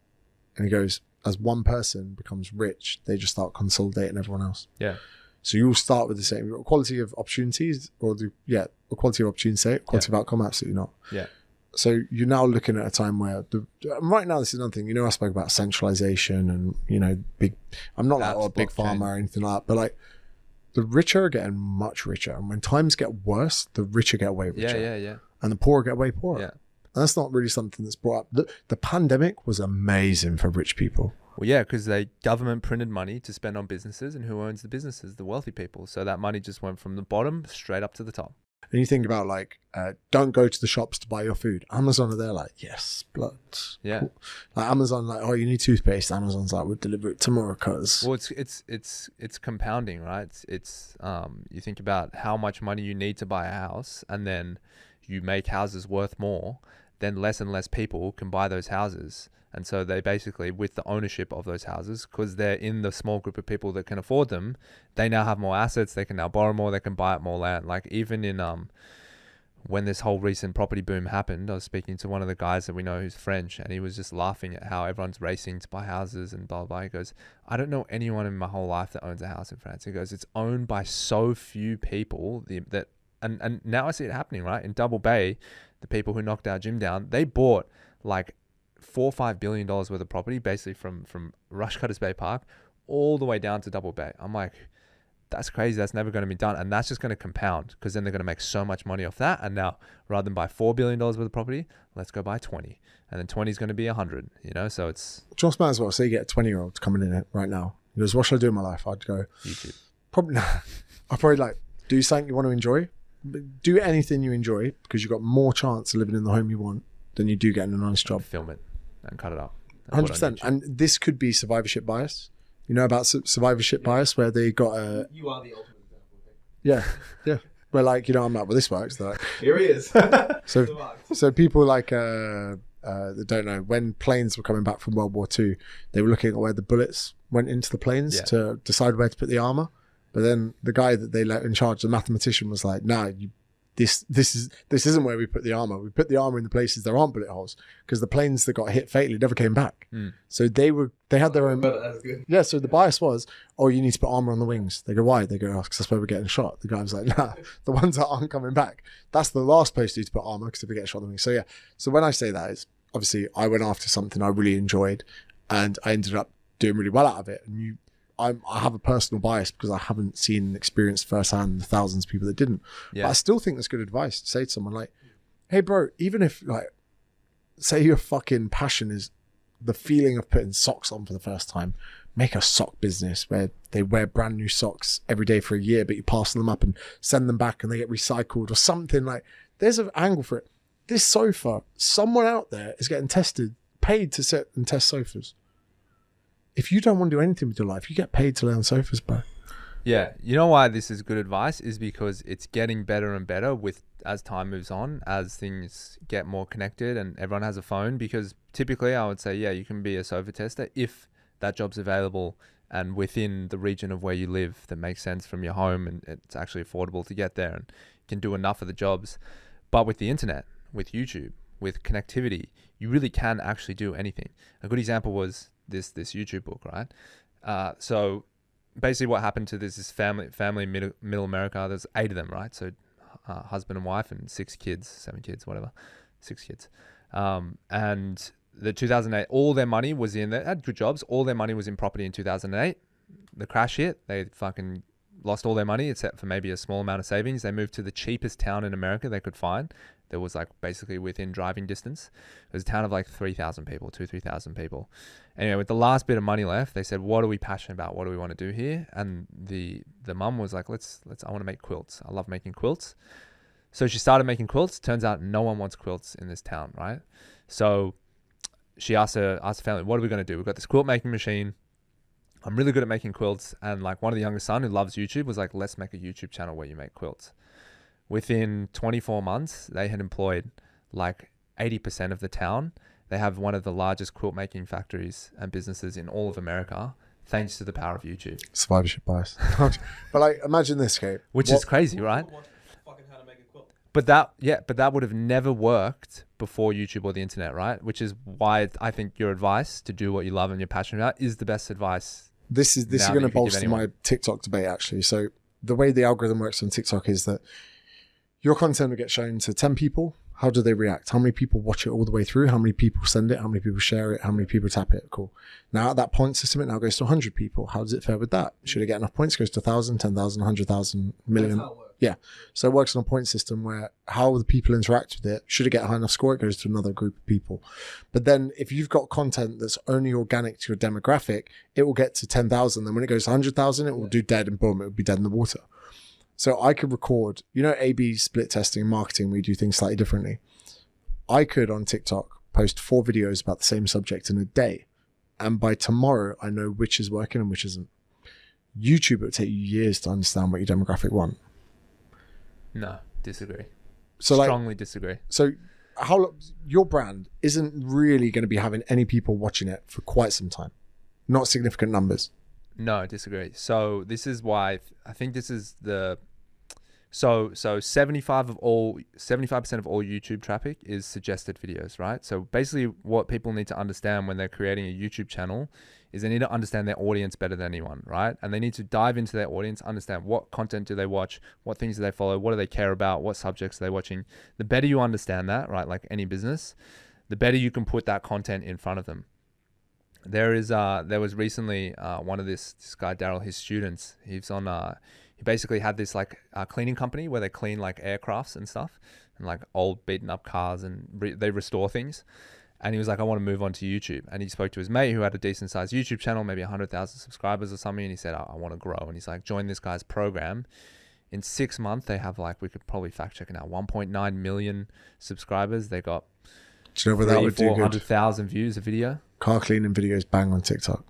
And he goes, as one person becomes rich, they just start consolidating everyone else. Yeah. So you all start with the same quality of opportunities, or quality of opportunity, quality of outcome, absolutely not. Yeah. So you're now looking at a time where right now, this is another thing, I spoke about centralization and, big, I'm not like a big pharma or anything like that, but like the richer are getting much richer. And when times get worse, the richer get way richer. Yeah. And the poorer get way poorer. Yeah. And that's not really something that's brought up. The pandemic was amazing for rich people. Well, yeah, because the government printed money to spend on businesses, and who owns the businesses? The wealthy people. So that money just went from the bottom straight up to the top. And you think about like, don't go to the shops to buy your food. Amazon are there like, yes, blood. Yeah. Cool. Like Amazon, like, oh, you need toothpaste. Amazon's like, we'll deliver it tomorrow, cuz. Well, it's compounding, right? It's you think about how much money you need to buy a house, and then you make houses worth more, then less and less people can buy those houses. And so they basically, with the ownership of those houses, because they're in the small group of people that can afford them, they now have more assets. They can now borrow more. They can buy up more land. Like even in when this whole recent property boom happened, I was speaking to one of the guys that we know who's French, and he was just laughing at how everyone's racing to buy houses and blah, blah, blah. He goes, I don't know anyone in my whole life that owns a house in France. He goes, it's owned by so few people and now I see it happening, right? In Double Bay, the people who knocked our gym down, they bought like $4 or $5 billion worth of property, basically from Rushcutters Bay Park all the way down to Double Bay. I'm like, that's crazy. That's never going to be done. And that's just going to compound, because then they're going to make so much money off that. And now, rather than buy $4 billion worth of property, let's go buy 20. And then 20 is going to be 100, so it's... Just might as well say you get a 20-year-old coming in it right now. He goes, what should I do in my life? I'd go... YouTube. Probably not. I'd probably like, do something you want to enjoy. Do anything you enjoy, because you've got more chance of living in the home you want than you do getting a nice job. Film it and cut it up. 100%. And this could be survivorship bias. You know about survivorship bias, where they got a... You are the ultimate example. Yeah. Where like, I'm like, well, this works. They're like, here he is. so people like, that don't know, when planes were coming back from World War II, they were looking at where the bullets went into the planes to decide where to put the armor. But then the guy that they let in charge, the mathematician, was like, "Nah, this isn't where we put the armor. We put the armor in the places there aren't bullet holes, because the planes that got hit fatally never came back." So they had their own. But that's good. Yeah. So the bias was, oh, you need to put armor on the wings. They go, why? They go, oh, because that's where we're getting shot. The guy was like, nah, the ones that aren't coming back, that's the last place you need to put armor, because if we get shot on the wings. So yeah. So when I say that, it's obviously I went after something I really enjoyed, and I ended up doing really well out of it. And I have a personal bias, because I haven't seen and experienced firsthand the thousands of people that didn't. Yeah. But I still think that's good advice to say to someone like, hey bro, even if like, say your fucking passion is the feeling of putting socks on for the first time, make a sock business where they wear brand new socks every day for a year, but you parcel them up and send them back and they get recycled or something. Like, there's an angle for it. This sofa, someone out there is getting paid to sit and test sofas. If you don't want to do anything with your life, you get paid to lay on sofas, bro. Yeah. You know why this is good advice is because it's getting better and better as time moves on, as things get more connected and everyone has a phone. Because typically I would say, yeah, you can be a sofa tester if that job's available and within the region of where you live that makes sense from your home, and it's actually affordable to get there and you can do enough of the jobs. But with the internet, with YouTube, with connectivity, you really can actually do anything. A good example was this YouTube book, right? So basically what happened to this family middle America, there's 8 of them, right? So husband and wife and 6 kids, 7 kids, whatever, 6 kids. And the 2008, all their money was they had good jobs. All their money was in property in 2008. The crash hit, they fucking lost all their money except for maybe a small amount of savings. They moved to the cheapest town in America they could find. That was like basically within driving distance. It was a town of like 3,000 people, 3,000 people. Anyway, with the last bit of money left, they said, what are we passionate about? What do we want to do here? And the mum was like, I want to make quilts. I love making quilts. So she started making quilts. Turns out no one wants quilts in this town, right? So she asked her family, what are we going to do? We've got this quilt making machine. I'm really good at making quilts. And like one of the youngest son who loves YouTube was like, let's make a YouTube channel where you make quilts. Within 24 months, they had employed like 80% of the town. They have one of the largest quilt making factories and businesses in all of America, thanks to the power of YouTube. Survivorship bias. But like, imagine this, Gabe. Which is crazy, right? But that would have never worked before YouTube or the internet, right? Which is why I think your advice to do what you love and you're passionate about is the best advice. This is going to bolster my TikTok debate, actually. So the way the algorithm works on TikTok is that your content will get shown to 10 people. How do they react? How many people watch it all the way through? How many people send it? How many people share it? How many people tap it? Cool. Now at that point system, it now goes to 100 people. How does it fare with that? Should it get enough points? It goes to 1,000, 10,000, 100,000, million. Yeah. So it works on a point system where how the people interact with it. Should it get a high enough score? It goes to another group of people. But then if you've got content that's only organic to your demographic, it will get to 10,000. Then when it goes to 100,000, it will do dead and boom, it will be dead in the water. So I could record, A/B split testing and marketing, we do things slightly differently. I could on TikTok post 4 videos about the same subject in a day. And by tomorrow, I know which is working and which isn't. YouTube, it would take you years to understand what your demographic want. No, disagree. So strongly disagree. So your brand isn't really going to be having any people watching it for quite some time. Not significant numbers. No, disagree. So this is why I think this is the... So 75% of all YouTube traffic is suggested videos, right? So basically what people need to understand when they're creating a YouTube channel is they need to understand their audience better than anyone, right? And they need to dive into their audience, understand what content do they watch, what things do they follow, what do they care about, what subjects are they watching. The better you understand that, right, like any business, the better you can put that content in front of them. There was recently one of this guy, Daryl, his students, he basically had this like cleaning company where they clean like aircrafts and stuff and like old beaten up cars and they restore things. And he was like, I want to move on to YouTube. And he spoke to his mate who had a decent sized YouTube channel, maybe 100,000 subscribers or something. And he said, I want to grow. And he's like, join this guy's program. In 6 months, they have like, we could probably fact check it now, 1.9 million subscribers. They got 400,000 views a video. Car cleaning videos bang on TikTok.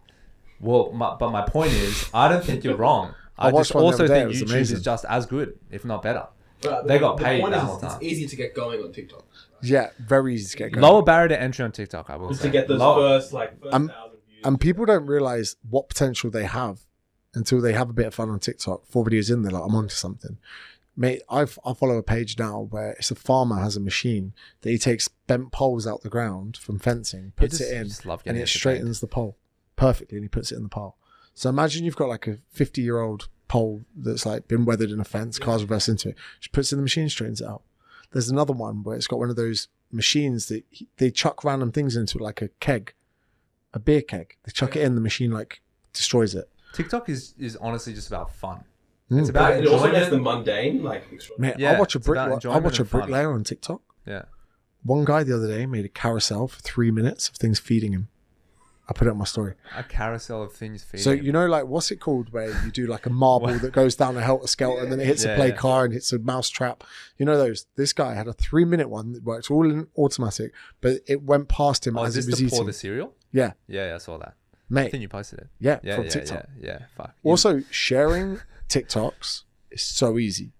Well, but my point is, I don't think you're wrong. I just also think YouTube is just as good, if not better. But they got paid that whole time. It's easy to get going on TikTok. Right? Yeah, very easy to get going. Lower barrier to entry on TikTok, I will say. To get those first 1,000 views. And people don't realize what potential they have until they have a bit of fun on TikTok. 4 videos in, they're like, I'm onto something. Mate, I follow a page now where it's a farmer has a machine that he takes bent poles out the ground from fencing, puts it in, and it straightens the pole perfectly, and he puts it in the pole. So imagine you've got like a 50-year-old pole that's like been weathered in a fence, cars reverse into it. She puts it in the machine, straightens it out. There's another one where it's got one of those machines that they chuck random things into it, like a keg, a beer keg. They chuck it in, the machine like destroys it. TikTok is honestly just about fun. Mm. It's about it also gets the mundane, like. Man, yeah, I watch a bricklayer on TikTok. Yeah. One guy the other day made a carousel for 3 minutes of things feeding him. I put it on my story. A carousel of things feeding So him. you know, like, what's it called where you do like a marble that goes down a helter-skelter and then it hits a play car and hits a mouse trap. You know those? This guy had a 3-minute one that worked all in automatic, but it went past him as it was eating. Pour the cereal? Yeah. Yeah, I saw that. Mate. I think you posted it. Yeah, from TikTok. Yeah, fuck. Also, sharing TikToks is so easy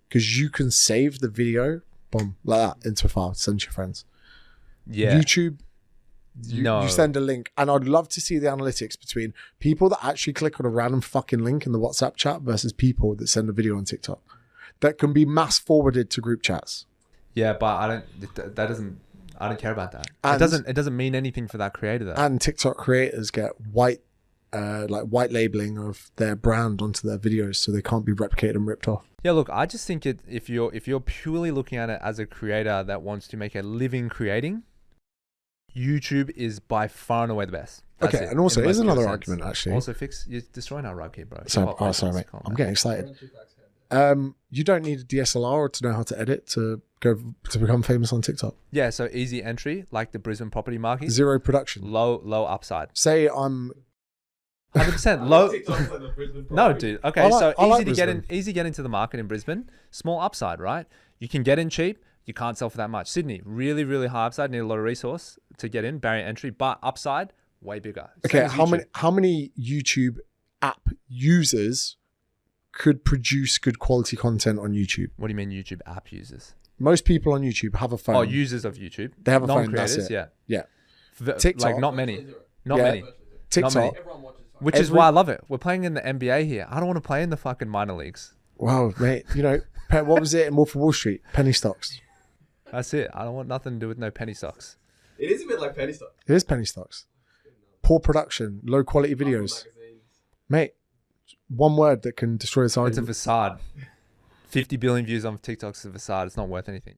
because you can save the video, boom, like that, into a file, send to your friends. Yeah. YouTube, you send a link, and I'd love to see the analytics between people that actually click on a random fucking link in the WhatsApp chat versus people that send a video on TikTok that can be mass forwarded to group chats. Yeah, but I don't care about that. And it doesn't mean anything for that creator though. And TikTok creators get white labeling of their brand onto their videos, so they can't be replicated and ripped off. Yeah, look, I just think if you're purely looking at it as a creator that wants to make a living creating, YouTube is by far and away the best. That's okay, it, and also in the here's most another pure argument sense. actually. Also, you're destroying our rug here, bro. Sorry, Hip-hop sorry, mate. icons, calm I'm down. getting excited. You don't need a DSLR to know how to edit to become famous on TikTok. Yeah, so easy entry, like the Brisbane property market. Zero production. Low upside. Say I'm 100% low. TikTok's like the Brisbane No, property. dude. Okay, so I like easy to get in. Brisbane. Easy get into the market in Brisbane. Small upside, right? You can get in cheap. You can't sell for that much. Sydney, really, really high upside. Need a lot of resource to get in. Barrier entry, but upside way bigger. Same okay. as How YouTube. many YouTube app users could produce good quality content on YouTube? What do you mean YouTube app users? Most people on YouTube have a phone. Oh, users of YouTube. They have a phone, that's Non-creators, it. yeah. Yeah. TikTok. Like not many. Not Yeah. many. TikTok. many. Everyone watches. Which is why I love it. We're playing in the NBA here. I don't want to play in the fucking minor leagues. Wow, mate. You know, what was it in Wolf of Wall Street? Penny stocks. That's it. I don't want nothing to do with no penny stocks. It is a bit like penny stock. It is penny stocks. Poor production, low quality videos. Mate, one word that can destroy this It's a argument. facade. 50 billion views on TikTok's a facade. It's not worth anything.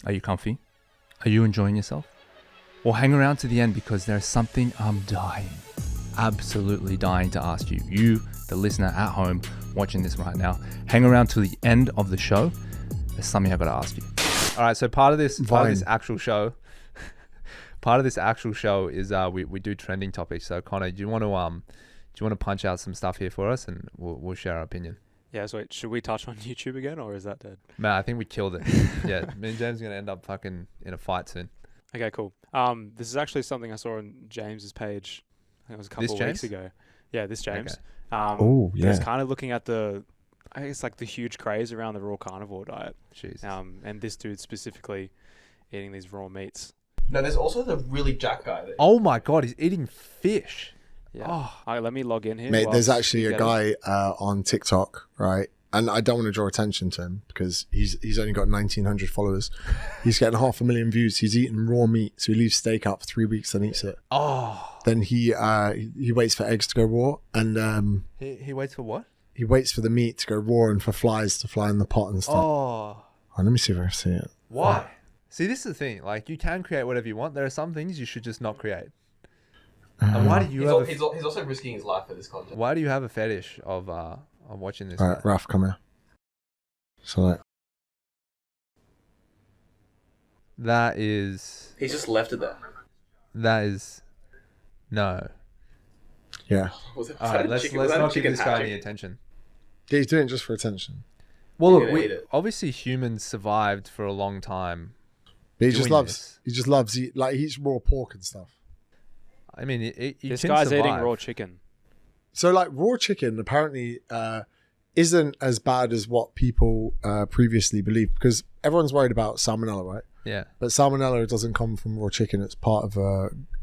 Are you comfy? Are you enjoying yourself? Well, hang around to the end because there's something I'm absolutely dying to ask you. You, the listener at home watching this right now, hang around to the end of the show. There's something I've got to ask you. All right, so part of this actual show is we do trending topics. So Connor, do you want to punch out some stuff here for us, and we'll share our opinion? Yeah, so wait, should we touch on YouTube again, or is that dead? Man, I think we killed it. Yeah, me and James are gonna end up fucking in a fight soon. Okay, cool. This is actually something I saw on James's page. I think it was a couple of weeks ago. Yeah, this James. Oh, yeah. He's kind of looking at the huge craze around the raw carnivore diet. Jesus. And this dude specifically eating these raw meats. No, there's also the really jack guy. Oh my god, he's eating fish. Yeah. Oh. All right, let me log in here. Mate, there's actually a guy on TikTok, right? And I don't want to draw attention to him because he's only got 1,900 followers. He's getting 500,000 views. He's eating raw meat, so he leaves steak out for 3 weeks, then eats it. Oh. Then he waits for eggs to go raw, and he waits for what? he waits for the meat to go raw and for flies to fly in the pot and stuff. Oh. Let me see if I can see it. Why? See, this is the thing. Like, you can create whatever you want. There are some things you should just not create. And why do you He's also risking his life for this content. Why do you have a fetish of watching this? All right, Raf, come here. So like, that is. He's just left it there. That is. No. yeah. Was it, All right, let's not give this guy any attention. Yeah, he's doing it just for attention. Well, You're gonna eat look, it. obviously humans survived for a long time. But he doing just this. loves he eats raw pork and stuff. I mean, you This can guy's survive. eating raw chicken. So like raw chicken apparently isn't as bad as what people previously believed, because everyone's worried about salmonella, right? Yeah. But salmonella doesn't come from raw chicken. It's part of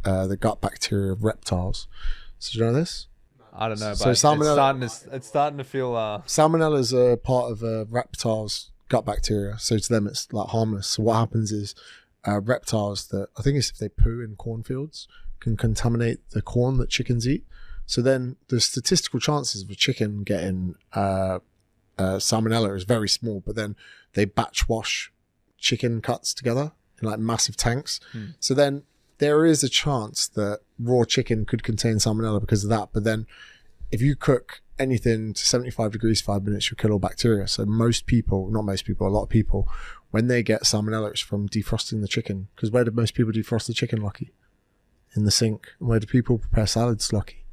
the gut bacteria of reptiles. So do you know this? I don't know, So but salmonella- it's starting to feel. Salmonella is a part of a reptile's gut bacteria. So to them, it's like harmless. So what happens is reptiles that, I think it's if they poo in cornfields, can contaminate the corn that chickens eat. So then the statistical chances of a chicken getting salmonella is very small, but then they batch wash chicken cuts together in like massive tanks. So then there is a chance that raw chicken could contain salmonella because of that. But then if you cook anything to 75 degrees 5 minutes, you'll kill all bacteria. So most people, not most people, a lot of people, when they get salmonella, it's from defrosting the chicken. Because where do most people defrost the chicken, Lockie? In the sink. And where do people prepare salads, Lockie?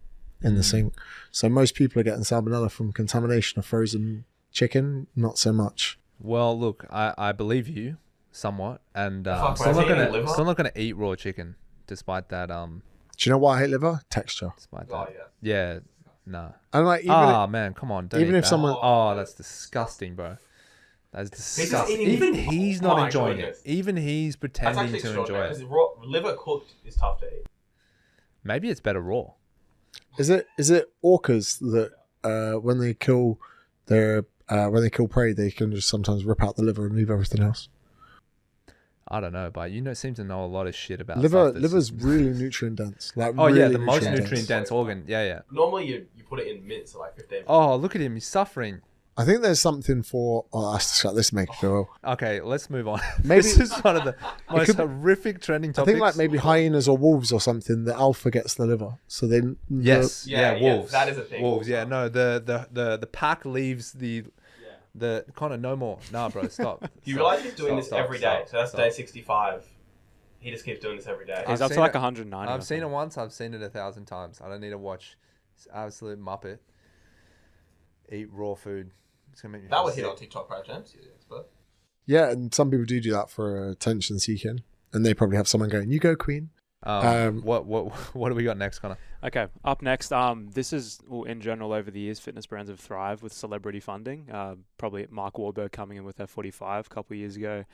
In the sink. So most people are getting salmonella from contamination of frozen chicken, not so much. Well, look, I believe you somewhat, and Fuck, still bro, not is he eating liver? gonna eat raw chicken, despite that. Do you know why I hate liver? Texture. Despite Oh, that. yeah. Yeah. No. And like Man, come on. Don't even eat if that. someone- Oh, that's disgusting, bro. That's disgusting. eating- Even he's Oh not my enjoying goodness. it. Even he's That's pretending actually to enjoy extraordinary it. because raw liver cooked is tough to eat. Maybe it's better raw. Is it orcas that when they kill prey, they can just sometimes rip out the liver and leave everything else? I don't know, but you seem to know a lot of shit about Liver, stuff that's liver's just- really nutrient dense. Like Oh really yeah, the most nutrient nutrient dense organ. Yeah, yeah. Normally you put it in mince, so like 15 minutes. Oh, look at him. He's suffering. I think there's something for. Oh, this make it feel. Okay, let's move on. Maybe this is one of the most horrific trending topics. I think like maybe hyenas or wolves or something. The alpha gets the liver, so then yes, wolves. That is a thing. Wolves, yeah, no, the pack leaves the Connor, no more. Nah, bro, stop. You realize he's doing this every day, so that's day 65. He just keeps doing this every day. He's up to like 190. I've seen it once. I've seen it 1,000 times. I don't need to watch. It's absolute muppet. Eat raw food. It's gonna make me. That would hit on TikTok, right, James? You're the expert. Yeah, and some people do that for attention seeking, and they probably have someone going, "You go, Queen." What do we got next, Connor? Okay, up next. This is in general over the years, fitness brands have thrived with celebrity funding. Probably Mark Wahlberg coming in with F45 a couple of years ago.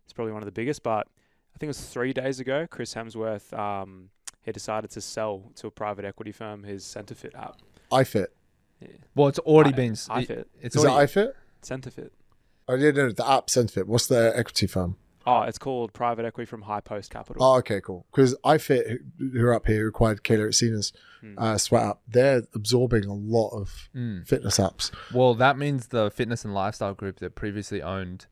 It's probably one of the biggest, but I think it was 3 days ago, Chris Hemsworth, he decided to sell to a private equity firm his CenterFit app. iFit. Yeah. Well, it's already been. iFit. Is it iFit? CenterFit. Oh, yeah, no, the app CenterFit. What's the equity firm? Oh, it's called Private Equity from High Post Capital. Oh, okay, cool. Because iFit, who are up here, who acquired Kayla Itzina's Sweat app, they're absorbing a lot of fitness apps. Well, that means the fitness and lifestyle group that previously owned,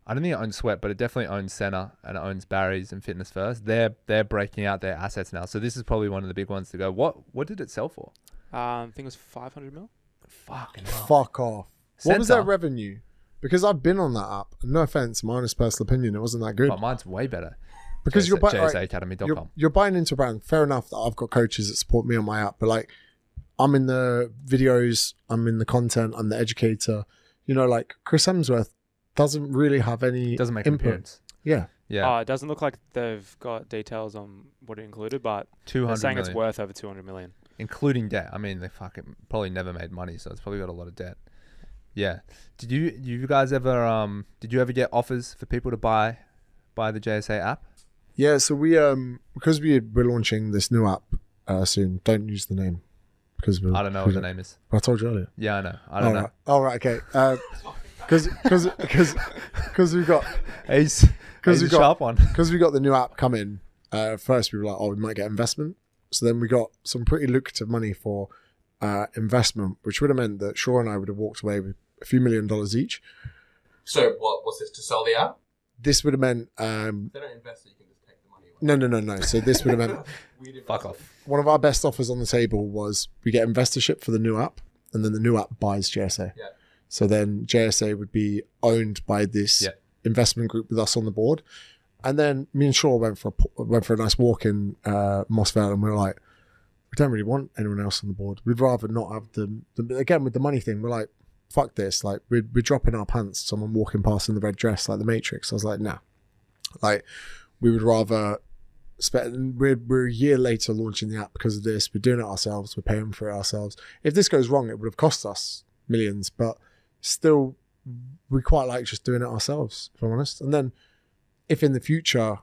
I don't think it owns Sweat, but it definitely owns Senna and it owns Barry's and Fitness First. They're breaking out their assets now. So this is probably one of the big ones to go. What did it sell for? I think it was 500 mil. Fuck off. What was their revenue? Because I've been on that app. No offense, my honest personal opinion, it wasn't that good. But mine's way better. Because you're buying JSAacademy.com. You're buying into a brand. Fair enough that I've got coaches that support me on my app, but like I'm in the videos, I'm in the content, I'm the educator. You know, like Chris Hemsworth doesn't really have any doesn't make input. appearance. Yeah. Oh, it doesn't look like they've got details on what it included, but they're saying it's worth over 200 million. Including debt. I mean, they fucking probably never made money, so it's probably got a lot of debt. Yeah. Did you guys ever get offers for people to buy the JSA app? Yeah, so we because we're launching this new app soon. Don't use the name because I don't know what the name is. I told you earlier. Yeah, I know. I don't know. Right. Oh right, okay. Because we got sharp one. Because we got the new app coming. First we were like, we might get investment. So then we got some pretty lucrative money for investment, which would have meant that Shaw and I would have walked away with a few $1 million each. So what's this, to sell the app? This would have meant... if they don't invest, you can just take the money away. No. So this would have meant... Fuck off. One of our best offers on the table was we get investorship for the new app, and then the new app buys JSA. Yeah. So then JSA would be owned by this investment group with us on the board. And then me and Shaw went for a nice walk in Moss Vale, and we were like, we don't really want anyone else on the board. We'd rather not have them. Again, with the money thing, we're like, fuck this. Like, we're dropping our pants. Someone walking past in the red dress, like the Matrix. I was like, nah. Like, we would rather spend. We're a year later launching the app because of this. We're doing it ourselves. We're paying for it ourselves. If this goes wrong, it would have cost us millions, but still, we quite like just doing it ourselves, if I'm honest. And then, if in the future,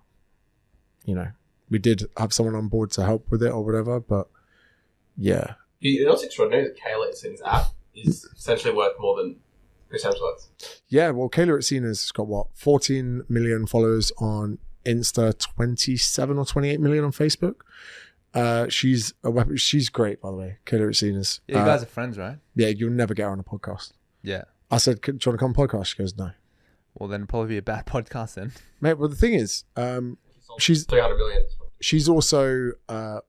you know, we did have someone on board to help with it or whatever, but yeah. You know what's extraordinary is that Kayla Itzina's app is essentially worth more than Chris Hemsworth's. Yeah, well, Kayla Itzina's got 14 million followers on Insta, 27 or 28 million on Facebook. She's great, by the way, Kayla Itzina's. Yeah, you guys are friends, right? Yeah, you'll never get her on a podcast. Yeah. I said, do you want to come on a podcast? She goes, no. Well, then probably be a bad podcast then. Mate, well, the thing is, she's 300 million. She's also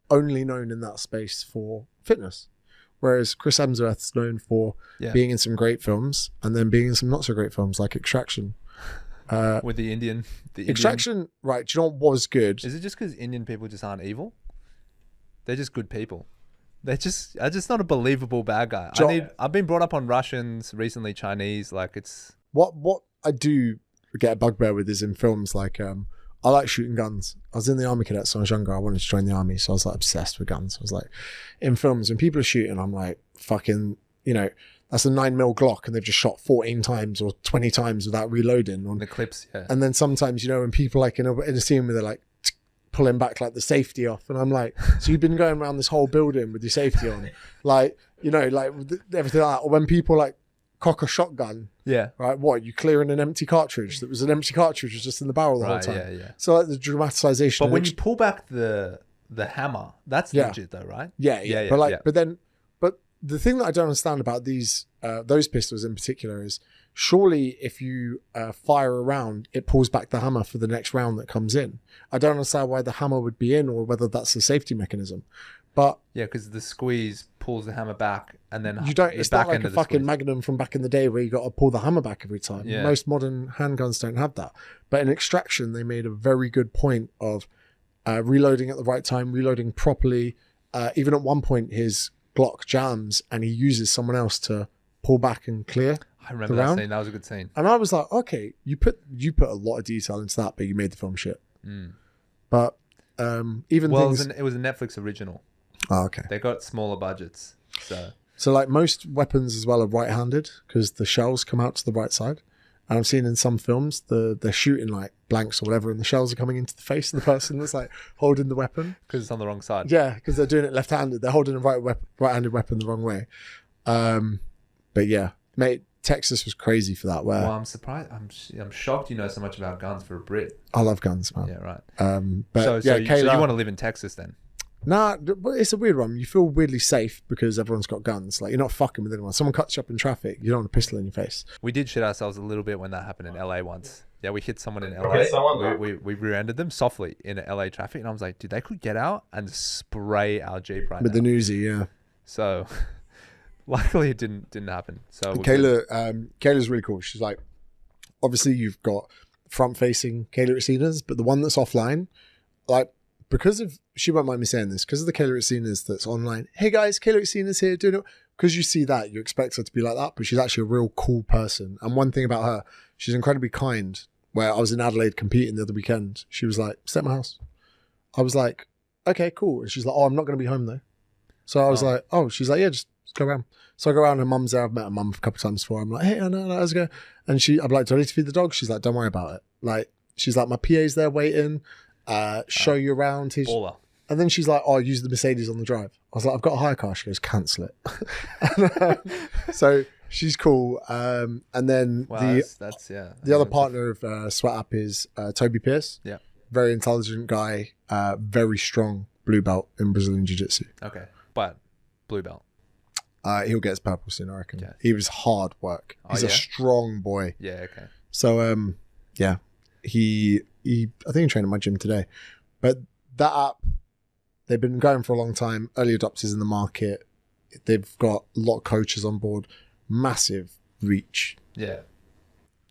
only known in that space for fitness, whereas Chris Hemsworth's known for being in some great films and then being in some not so great films like Extraction. With the Indian. Extraction, right? Do you know what was good? Is it just because Indian people just aren't evil? They're just good people. They're just not a believable bad guy. I've been brought up on Russians, recently Chinese. Like it's what I do get a bugbear with is in films like I like shooting guns. I was in the army cadets when I was younger. I wanted to join the army, so I was like obsessed with guns. I was like, in films when people are shooting, I'm like, fucking, you know, that's a 9mm Glock and they've just shot 14 times or 20 times without reloading on the clips. Yeah. And then sometimes, you know, when people like in a scene where they're like pulling back like the safety off, and I'm like, so you've been going around this whole building with your safety on, like, you know, like everything like that. Or when people like cock a shotgun. Yeah. Right. What, you clearing an empty cartridge? That was an empty cartridge was just in the barrel the whole time. Yeah. So like the dramatization. But when you pull back the hammer, that's legit though, right? Yeah. But the thing that I don't understand about these those pistols in particular is surely if you fire a round, it pulls back the hammer for the next round that comes in. I don't understand why the hammer would be in or whether that's a safety mechanism. But yeah, because the squeeze pulls the hammer back, and then you don't. It's not like a fucking Magnum from back in the day where you got to pull the hammer back every time. Yeah. Most modern handguns don't have that. But in Extraction, they made a very good point of reloading at the right time, reloading properly. Even at one point, his Glock jams, and he uses someone else to pull back and clear. I remember that scene. That was a good scene. And I was like, okay, you put a lot of detail into that, but you made the film shit. But even things... it was a Netflix original. Oh, okay. They got smaller budgets, so like most weapons as well are right-handed because the shells come out to the right side. And I've seen in some films they're shooting like blanks or whatever, and the shells are coming into the face of the person that's like holding the weapon because it's on the wrong side. Yeah, because they're doing it left-handed. They're holding a right-handed weapon the wrong way. But yeah, mate, Texas was crazy for that. Well, I'm surprised. I'm shocked you know so much about guns for a Brit. I love guns, man. Yeah, right. But so Kayla, you want to live in Texas then? Nah, but it's a weird one. You feel weirdly safe because everyone's got guns. Like, you're not fucking with anyone. Someone cuts you up in traffic, you don't want a pistol in your face. We did shit ourselves a little bit when that happened in LA once. Yeah, we hit someone in LA. Okay, we rear-ended them softly in LA traffic, and I was like, dude, they could get out and spray our Jeep right with now. the newsy, yeah. So, luckily it didn't happen. So Kayla's really cool. She's like, obviously you've got front-facing Kayla Racinas, but the one that's offline, like, because of, she won't mind me saying this, because of the Kayla Racinas that's online, hey guys, Kayla Racinas here, doing it. Because you see that, you expect her to be like that, but she's actually a real cool person. And one thing about her, she's incredibly kind. Where I was in Adelaide competing the other weekend, she was like, stay at my house. I was like, okay, cool. And she's like, oh, I'm not going to be home though. So I was like, oh, she's like, yeah, just go around. So I go around, her mum's there. I've met her mum a couple of times before. I'm like, hey, I know, how's it going? And I'm like, do I need to feed the dog? She's like, don't worry about it. Like, she's like, my PA's there waiting. Show you around his baller. And then she's like, oh, I'll use the Mercedes on the drive. I was like, I've got a hire car. She goes, cancel it. So she's cool. And then the other partner of Sweat Up is Toby Pierce. Yeah. Very intelligent guy, very strong blue belt in Brazilian Jiu-Jitsu. Okay. But blue belt. He'll get his purple soon, I reckon. Yeah. He was hard work. He's a strong boy. Yeah, okay. So yeah. I think he trained at my gym today. But that app, they've been going for a long time. Early adopters in the market. They've got a lot of coaches on board. Massive reach. Yeah.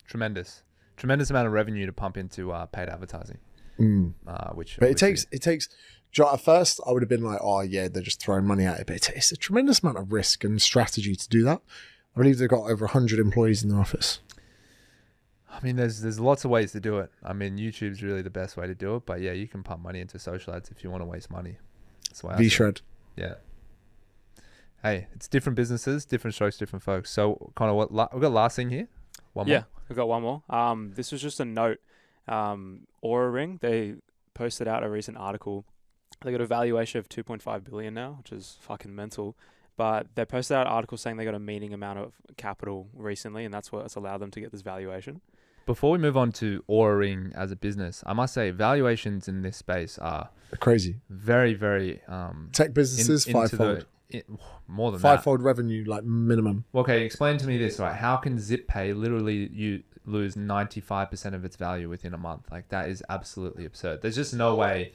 Tremendous amount of revenue to pump into paid advertising. But it takes. At first, I would have been like, oh yeah, they're just throwing money at it. But it's a tremendous amount of risk and strategy to do that. I believe they've got over 100 employees in their office. I mean, there's lots of ways to do it. I mean, YouTube's really the best way to do it. But yeah, you can pump money into social ads if you want to waste money. That's why V-Shred. Yeah. Hey, it's different businesses, different strokes, different folks. So, kind of we've got last thing here. One more. Yeah, we've got one more. This was just a note. Oura Ring, they posted out a recent article. They got a valuation of 2.5 billion now, which is fucking mental. But they posted out an article saying they got a meaning amount of capital recently, and that's what's allowed them to get this valuation. Before we move on to Oura Ring as a business, I must say valuations in this space are crazy. Very, very tech businesses fivefold. More than fivefold revenue, like minimum. Okay, explain to me this, right? How can ZipPay literally you lose 95% of its value within a month? Like, that is absolutely absurd. There's just no way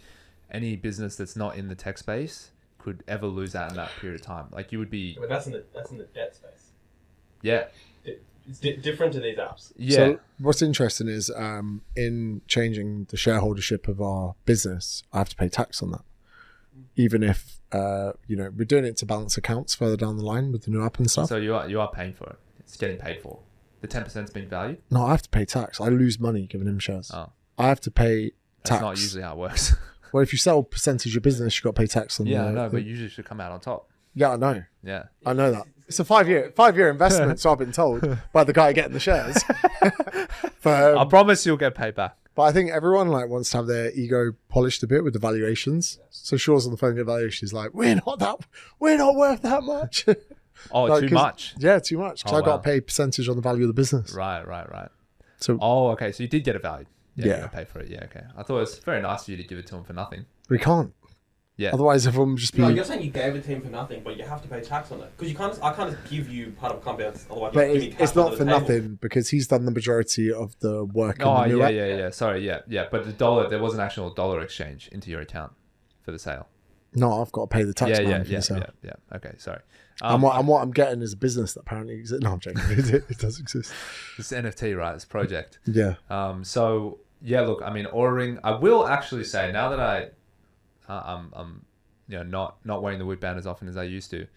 any business that's not in the tech space could ever lose that in that period of time. Like, you would be. But that's in the debt space. Yeah. It's different to these apps. Yeah. So what's interesting is in changing the shareholdership of our business, I have to pay tax on that. Even if we're doing it to balance accounts further down the line with the new app and stuff. So you are paying for it. It's getting paid for. The 10%'s being valued? No, I have to pay tax. I lose money giving him shares. Oh. I have to pay tax. That's not usually how it works. Well, if you sell percentage of business, you've got to pay tax on I know, but usually should come out on top. Yeah, I know. Yeah. I know that. It's a five-year investment, so I've been told by the guy getting the shares. But, I promise you'll get paid back. But I think everyone wants to have their ego polished a bit with the valuations. So Shaw's on the phone, get valuation. She's like, we're not worth that much. Oh, too much. Yeah, too much. Because I got to pay percentage on the value of the business. Right. So. Oh, okay. So you did get it valued. Yeah. You Yeah. got to pay for it. Yeah. Okay. I thought it was very nice of you to give it to him for nothing. We can't. Yeah. Otherwise, everyone would just be. No, you're saying you gave it to him for nothing, but you have to pay tax on it because I can't just give you part of compounds. Otherwise, But you give me cash it's not under for the table. nothing because he's done the majority of the work. Oh, in the new app. yeah. Sorry, yeah. But the dollar, there was an actual dollar exchange into your account for the sale. No, I've got to pay the tax man for the sale. Yeah. Okay, sorry. And what I'm getting is a business that apparently exists. No, I'm joking. It does exist. It's NFT, right? It's a project. Yeah. So yeah, look, I mean, ordering. I will actually say now that I'm not wearing the Whoop band as often as I used to.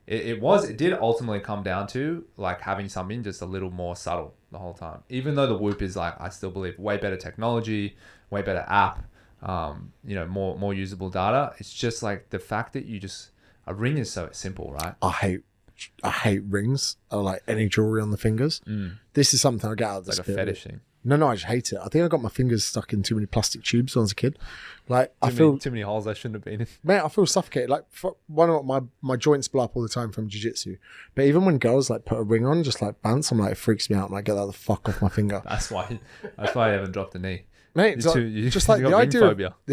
It did ultimately come down to like having something just a little more subtle the whole time. Even though the Whoop is like, I still believe way better technology, way better app, more usable data. It's just like the fact that a ring is so simple, right? I hate rings or like any jewelry on the fingers. This is something I get out of this. Like a fetish thing. No, I just hate it. I think I got my fingers stuck in too many plastic tubes when I was a kid. Like too many holes I shouldn't have been in. Mate, I feel suffocated. Like one of my joints blow up all the time from jiu-jitsu. But even when girls like put a ring on, just like bounce, I'm like, it freaks me out. I'm like, get that the fuck off my finger. That's why I haven't dropped a knee. Mate, just like the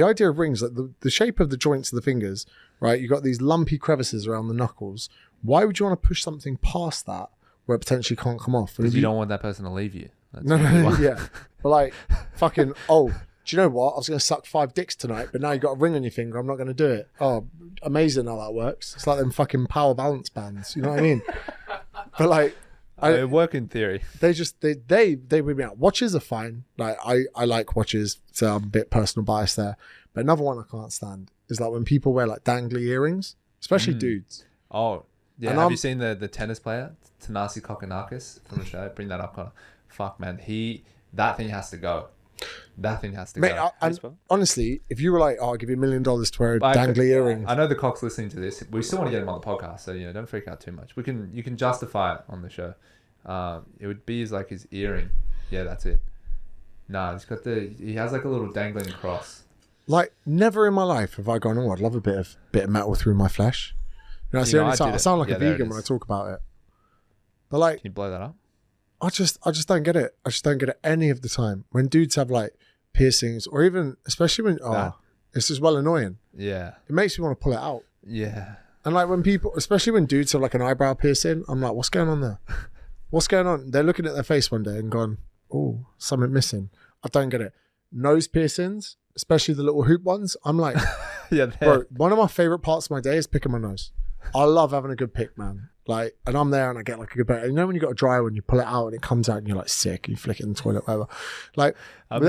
idea of rings, like the shape of the joints of the fingers, right? You got these lumpy crevices around the knuckles. Why would you want to push something past that where it potentially can't come off? Because you don't want that person to leave you. That's no, yeah. But like, fucking, do you know what? I was going to suck 5 dicks tonight, but now you got a ring on your finger. I'm not going to do it. Oh, amazing how that works. It's like them fucking power balance bands. You know what I mean? But like, they work in theory. They weed me out. Watches are fine. Like I like watches, so I'm a bit personal bias there. But another one I can't stand is like when people wear like dangly earrings, especially dudes. Oh, yeah. Have you seen the tennis player, Thanasi Kokkinakis from the show? Bring that up, Connor. Fuck, man. That thing has to go. That thing has to go. Honestly, if you were like, I'll give you $1 million to wear a dangly earring. I know the cock's listening to this. We still want to get him on the podcast, so don't freak out too much. You can justify it on the show. It would be his earring. Yeah, that's it. Nah, he has like a little dangling cross. Like never in my life have I gone, I'd love a bit of metal through my flesh. I sound like a vegan when I talk about it. But like, can you blow that up? I just don't get it. I just don't get it any of the time. When dudes have like piercings or even, especially when, it's just well annoying. Yeah. It makes me want to pull it out. Yeah. And like when people, especially when dudes have like an eyebrow piercing, I'm like, what's going on there? What's going on? They're looking at their face one day and gone, oh, something missing. I don't get it. Nose piercings, especially the little hoop ones. I'm like, bro, one of my favorite parts of my day is picking my nose. I love having a good pick, man. Like, and I'm there and I get like a good bit. You know when you got a dryer when you pull it out and it comes out and you're like sick and you flick it in the toilet, whatever. Like, I'm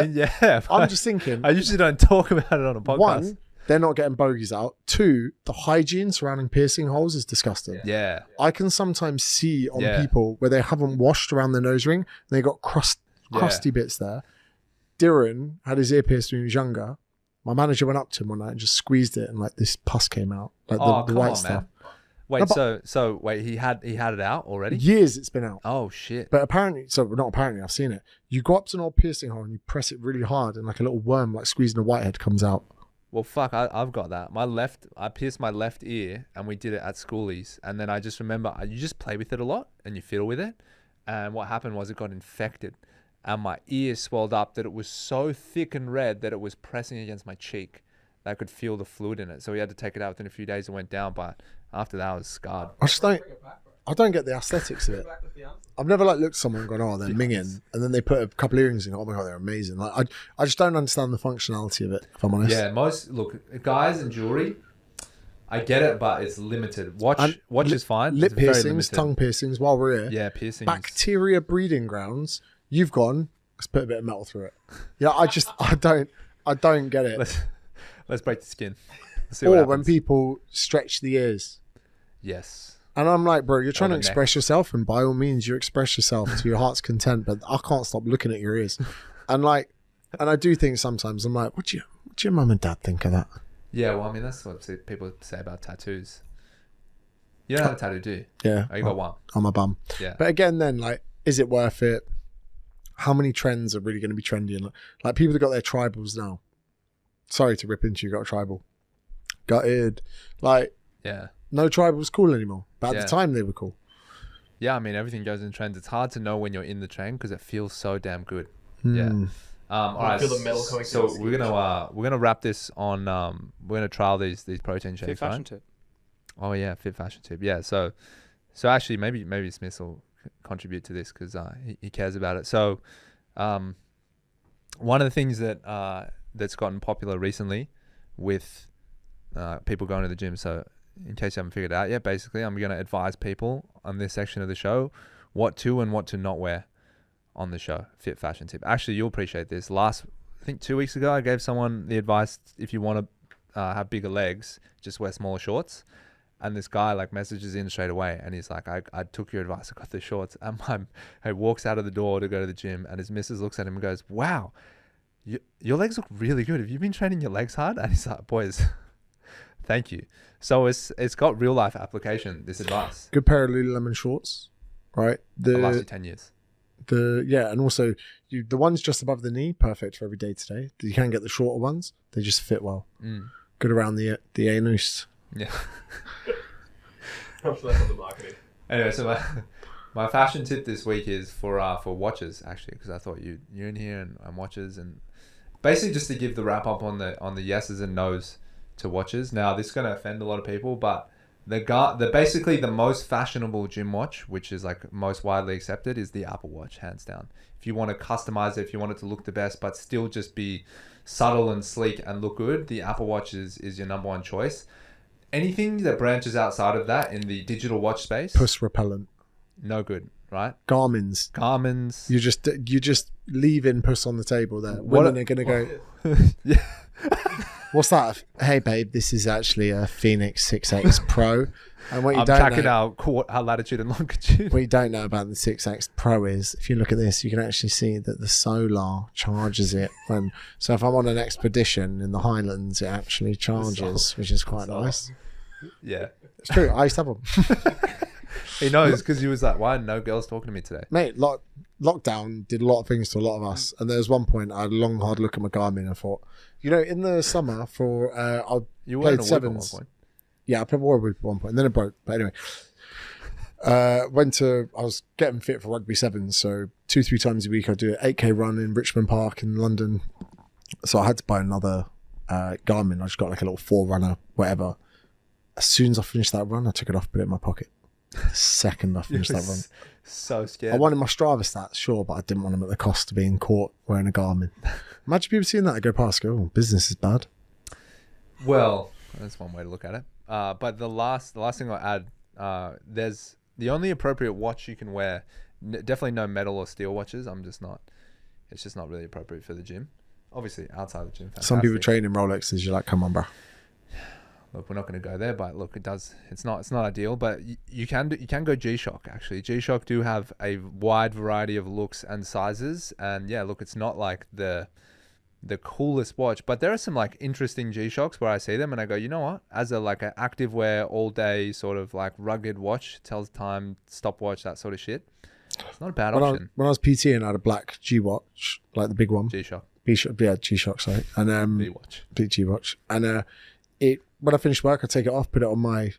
just thinking. I usually don't talk about it on a podcast. One, they're not getting bogies out. 2, the hygiene surrounding piercing holes is disgusting. Yeah. I can sometimes see on people where they haven't washed around the nose ring and they got crusty bits there. Diran had his ear pierced when he was younger. My manager went up to him one night and just squeezed it and like this pus came out. Like the white stuff. Man. Wait, so wait, he had it out already? Years it's been out. Oh shit. But not apparently, I've seen it. You go up to an old piercing hole and you press it really hard and like a little worm like squeezing a whitehead comes out. Well, fuck, I've got that. I pierced my left ear and we did it at schoolies. And then I just remember, you just play with it a lot and you fiddle with it. And what happened was it got infected. And my ear swelled up that it was so thick and red that it was pressing against my cheek. I could feel the fluid in it. So we had to take it out within a few days. It went down, but after that I was scarred. I don't get the aesthetics of it. I've never like looked at someone and gone, oh, they're minging. And then they put a couple of earrings in. Oh my God, they're amazing. Like I just don't understand the functionality of it, if I'm honest. Yeah, guys and jewelry, I get it, but it's limited. Watch is fine. Lip piercings, tongue piercings while we're here. Yeah, piercings. Bacteria breeding grounds. You've gone, let's put a bit of metal through it. Yeah, I don't get it. Let's break the skin. Or when people stretch the ears. Yes. And I'm like, bro, you're trying to express yourself, and by all means, you express yourself to your heart's content, but I can't stop looking at your ears. And I do think sometimes, I'm like, what do your mum and dad think of that? Yeah, well, I mean, that's what people say about tattoos. You don't have a tattoo, do you? Yeah. Oh, you got one. On my bum. Yeah. But again, then, like, is it worth it? How many trends are really going to be trendy? And like people that got their tribals now. Sorry to rip into you, got a tribal. Gutted. Like, yeah. No tribal's cool anymore. But at the time, they were cool. Yeah, I mean, everything goes in trends. It's hard to know when you're in the trend because it feels so damn good. Yeah. All right. Feel the metal coming So through we're gonna wrap this on. We're gonna trial these protein Fit shakes. fashion Right? tip. Oh yeah, fit fashion tip. Yeah. So actually, maybe Smith will contribute to this because he cares about it. So, one of the things that's gotten popular recently with people going to the gym. So, in case you haven't figured it out yet, basically, I'm going to advise people on this section of the show what to and what to not wear on the show. Fit fashion tip. Actually, you'll appreciate this. I think 2 weeks ago, I gave someone the advice: if you want to have bigger legs, just wear smaller shorts. And this guy like messages in straight away, and he's like, I took your advice. I got the shorts. And he walks out of the door to go to the gym, and his missus looks at him and goes, "Wow, your legs look really good. Have you been training your legs hard?" And he's like, "Boys, thank you." So it's got real life application. This advice. Good pair of Lululemon shorts, right? It'll last you 10 years. And also the ones just above the knee, perfect for every day today. You can get the shorter ones; they just fit well. Good around the anus. Yeah. I'm sure that's on the marketing. Anyway, so my fashion tip this week is for watches, actually, because I thought you're in here and watches, and basically just to give the wrap up on the yeses and nos to watches. Now this is going to offend a lot of people, but basically the most fashionable gym watch, which is like most widely accepted, is the Apple Watch, hands down. If you want to customize it, if you want it to look the best but still just be subtle and sleek and look good, the Apple Watch is your number one choice. Anything that branches outside of that in the digital watch space, Puss repellent. No good, right? Garmin's. You just leaving puss on the table there. Women are gonna go. Yeah. What's that? Hey babe, this is actually a Phoenix 6X Pro. And what you I'm don't tracking know, our latitude and longitude. what you don't know about the 6X Pro is, if you look at this, you can actually see that the solar charges it when. So if I'm on an expedition in the Highlands, it actually charges, which is quite nice. Yeah, It's true. I used to have them. he knows because he was like, "Why are no girls talking to me today?" Mate, lockdown did a lot of things to a lot of us, and there was one point I had a long hard look at my Garmin and thought, in the summer for You were played in a sevens. At one point. Yeah, I played War at one point, and then it broke. But anyway, I was getting fit for rugby sevens, so 2-3 times a week I do an 8K run in Richmond Park in London. So I had to buy another Garmin. I just got like a little 4Runner, whatever. As soon as I finished that run, I took it off, put it in my pocket. The second I finished that run. So scared. I wanted my Strava stats, sure, but I didn't want them at the cost of being caught wearing a Garmin. Imagine people seeing that and go past, go, "Oh, business is bad." Well, that's one way to look at it. But the last thing I'll add, there's the only appropriate watch you can wear. Definitely no metal or steel watches. It's just not really appropriate for the gym. Obviously, outside the gym. Fantastic. Some people train in Rolexes. You're like, come on, bro. Look, we're not going to go there, but look, it's not ideal, but you can go G-Shock, actually. G-Shock do have a wide variety of looks and sizes, and yeah, look, it's not like the coolest watch, but there are some like interesting G-Shocks where I see them and I go, you know what, as an active wear all day sort of like rugged watch, tells time, stopwatch, that sort of shit, it's not a bad option. When I was PTing, I had a black G-Watch, like the big one. G-Shock. G-Shock, sorry. And B-Watch. G-Watch. And when I finish work, I take it off, put it on my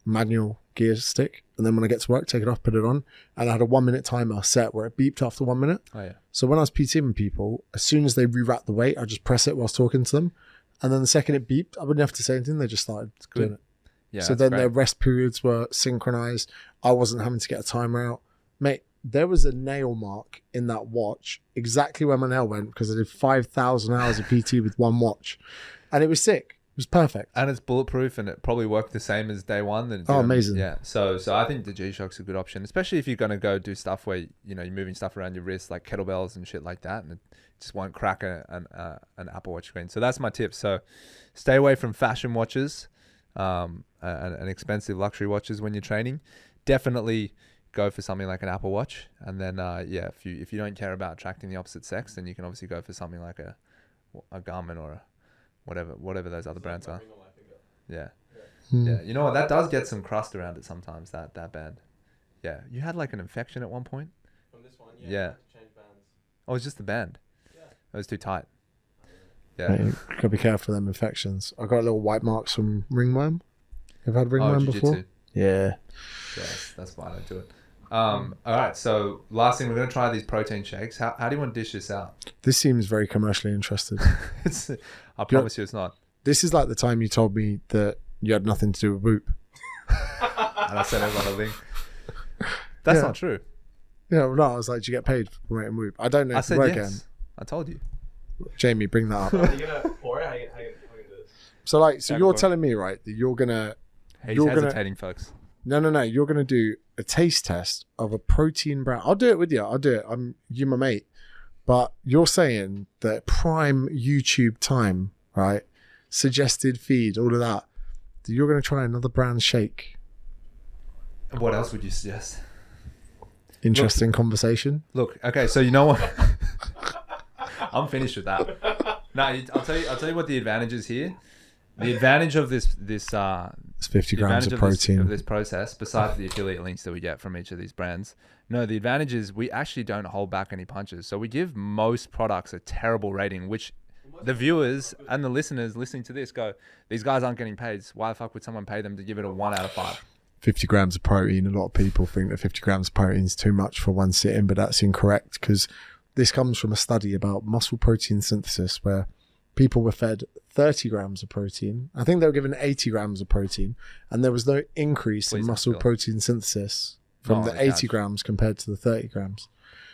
manual gear stick, and then when I get to work, take it off, put it on, and I had a 1-minute timer set where it beeped after 1 minute. Oh yeah. So when I was PTing people, as soon as they rewrap the weight, I just press it whilst talking to them, and then the second it beeped, I wouldn't have to say anything. They just started doing it. Yeah. So then their rest periods were synchronized. I wasn't having to get a timer out, mate. There was a nail mark in that watch exactly where my nail went because I did 5,000 hours of PT with one watch, and it was sick. It was perfect. And it's bulletproof, and it probably worked the same as day one. Amazing. Yeah. So I think the G-Shock's a good option, especially if you're going to go do stuff where, you're moving stuff around your wrist, like kettlebells and shit like that, and it just won't crack an Apple Watch screen. So that's my tip. So stay away from fashion watches and expensive luxury watches when you're training. Definitely go for something like an Apple Watch. And then, if you don't care about attracting the opposite sex, then you can obviously go for something like a Garmin or a whatever those other brands are. Yeah. Yeah. You know what? That does get some crust around it sometimes, that band. Yeah. You had like an infection at one point? From this one, Yeah. I had to change bands. Oh, it was just the band? Yeah. It was too tight. Yeah. Mate, gotta be careful of them infections. I got little white marks from ringworm. You've had ringworm before? Jiu-jitsu. Yeah. Yeah, that's why I don't do it. All right. So last thing, we're going to try these protein shakes. How do you want to dish this out? This seems very commercially interested. I promise you it's not. This is like the time you told me that you had nothing to do with Whoop. And I said it was on a link. That's not true. Yeah, well, no, I was like, "Do you get paid for promoting Whoop?" I don't know. I said yes. I told you. Jamie, bring that up. Are you gonna pour it? How you gonna do this? So you're telling me, right, that you're gonna... He's hesitating, folks. No. You're gonna do a taste test of a protein brown. I'll do it with you. I'll do it. You my mate. But you're saying that prime YouTube time, right? Suggested feed, all of that. That you're gonna try another brand shake. What else would you suggest? Interesting conversation. Look, okay, so you know what? I'm finished with that. No, I'll tell you what the advantage is here. The advantage of this it's 50 grams of protein of this process, besides the affiliate links that we get from each of these brands. No, the advantage is we actually don't hold back any punches. So we give most products a terrible rating, which the viewers and the listeners listening to this go, these guys aren't getting paid. So why the fuck would someone pay them to give it a 1 out of 5? 50 grams of protein. A lot of people think that 50 grams of protein is too much for one sitting, but that's incorrect because this comes from a study about muscle protein synthesis where people were fed 30 grams of protein. I think they were given 80 grams of protein, and there was no increase in muscle protein synthesis from the 80 grams compared to the 30 grams.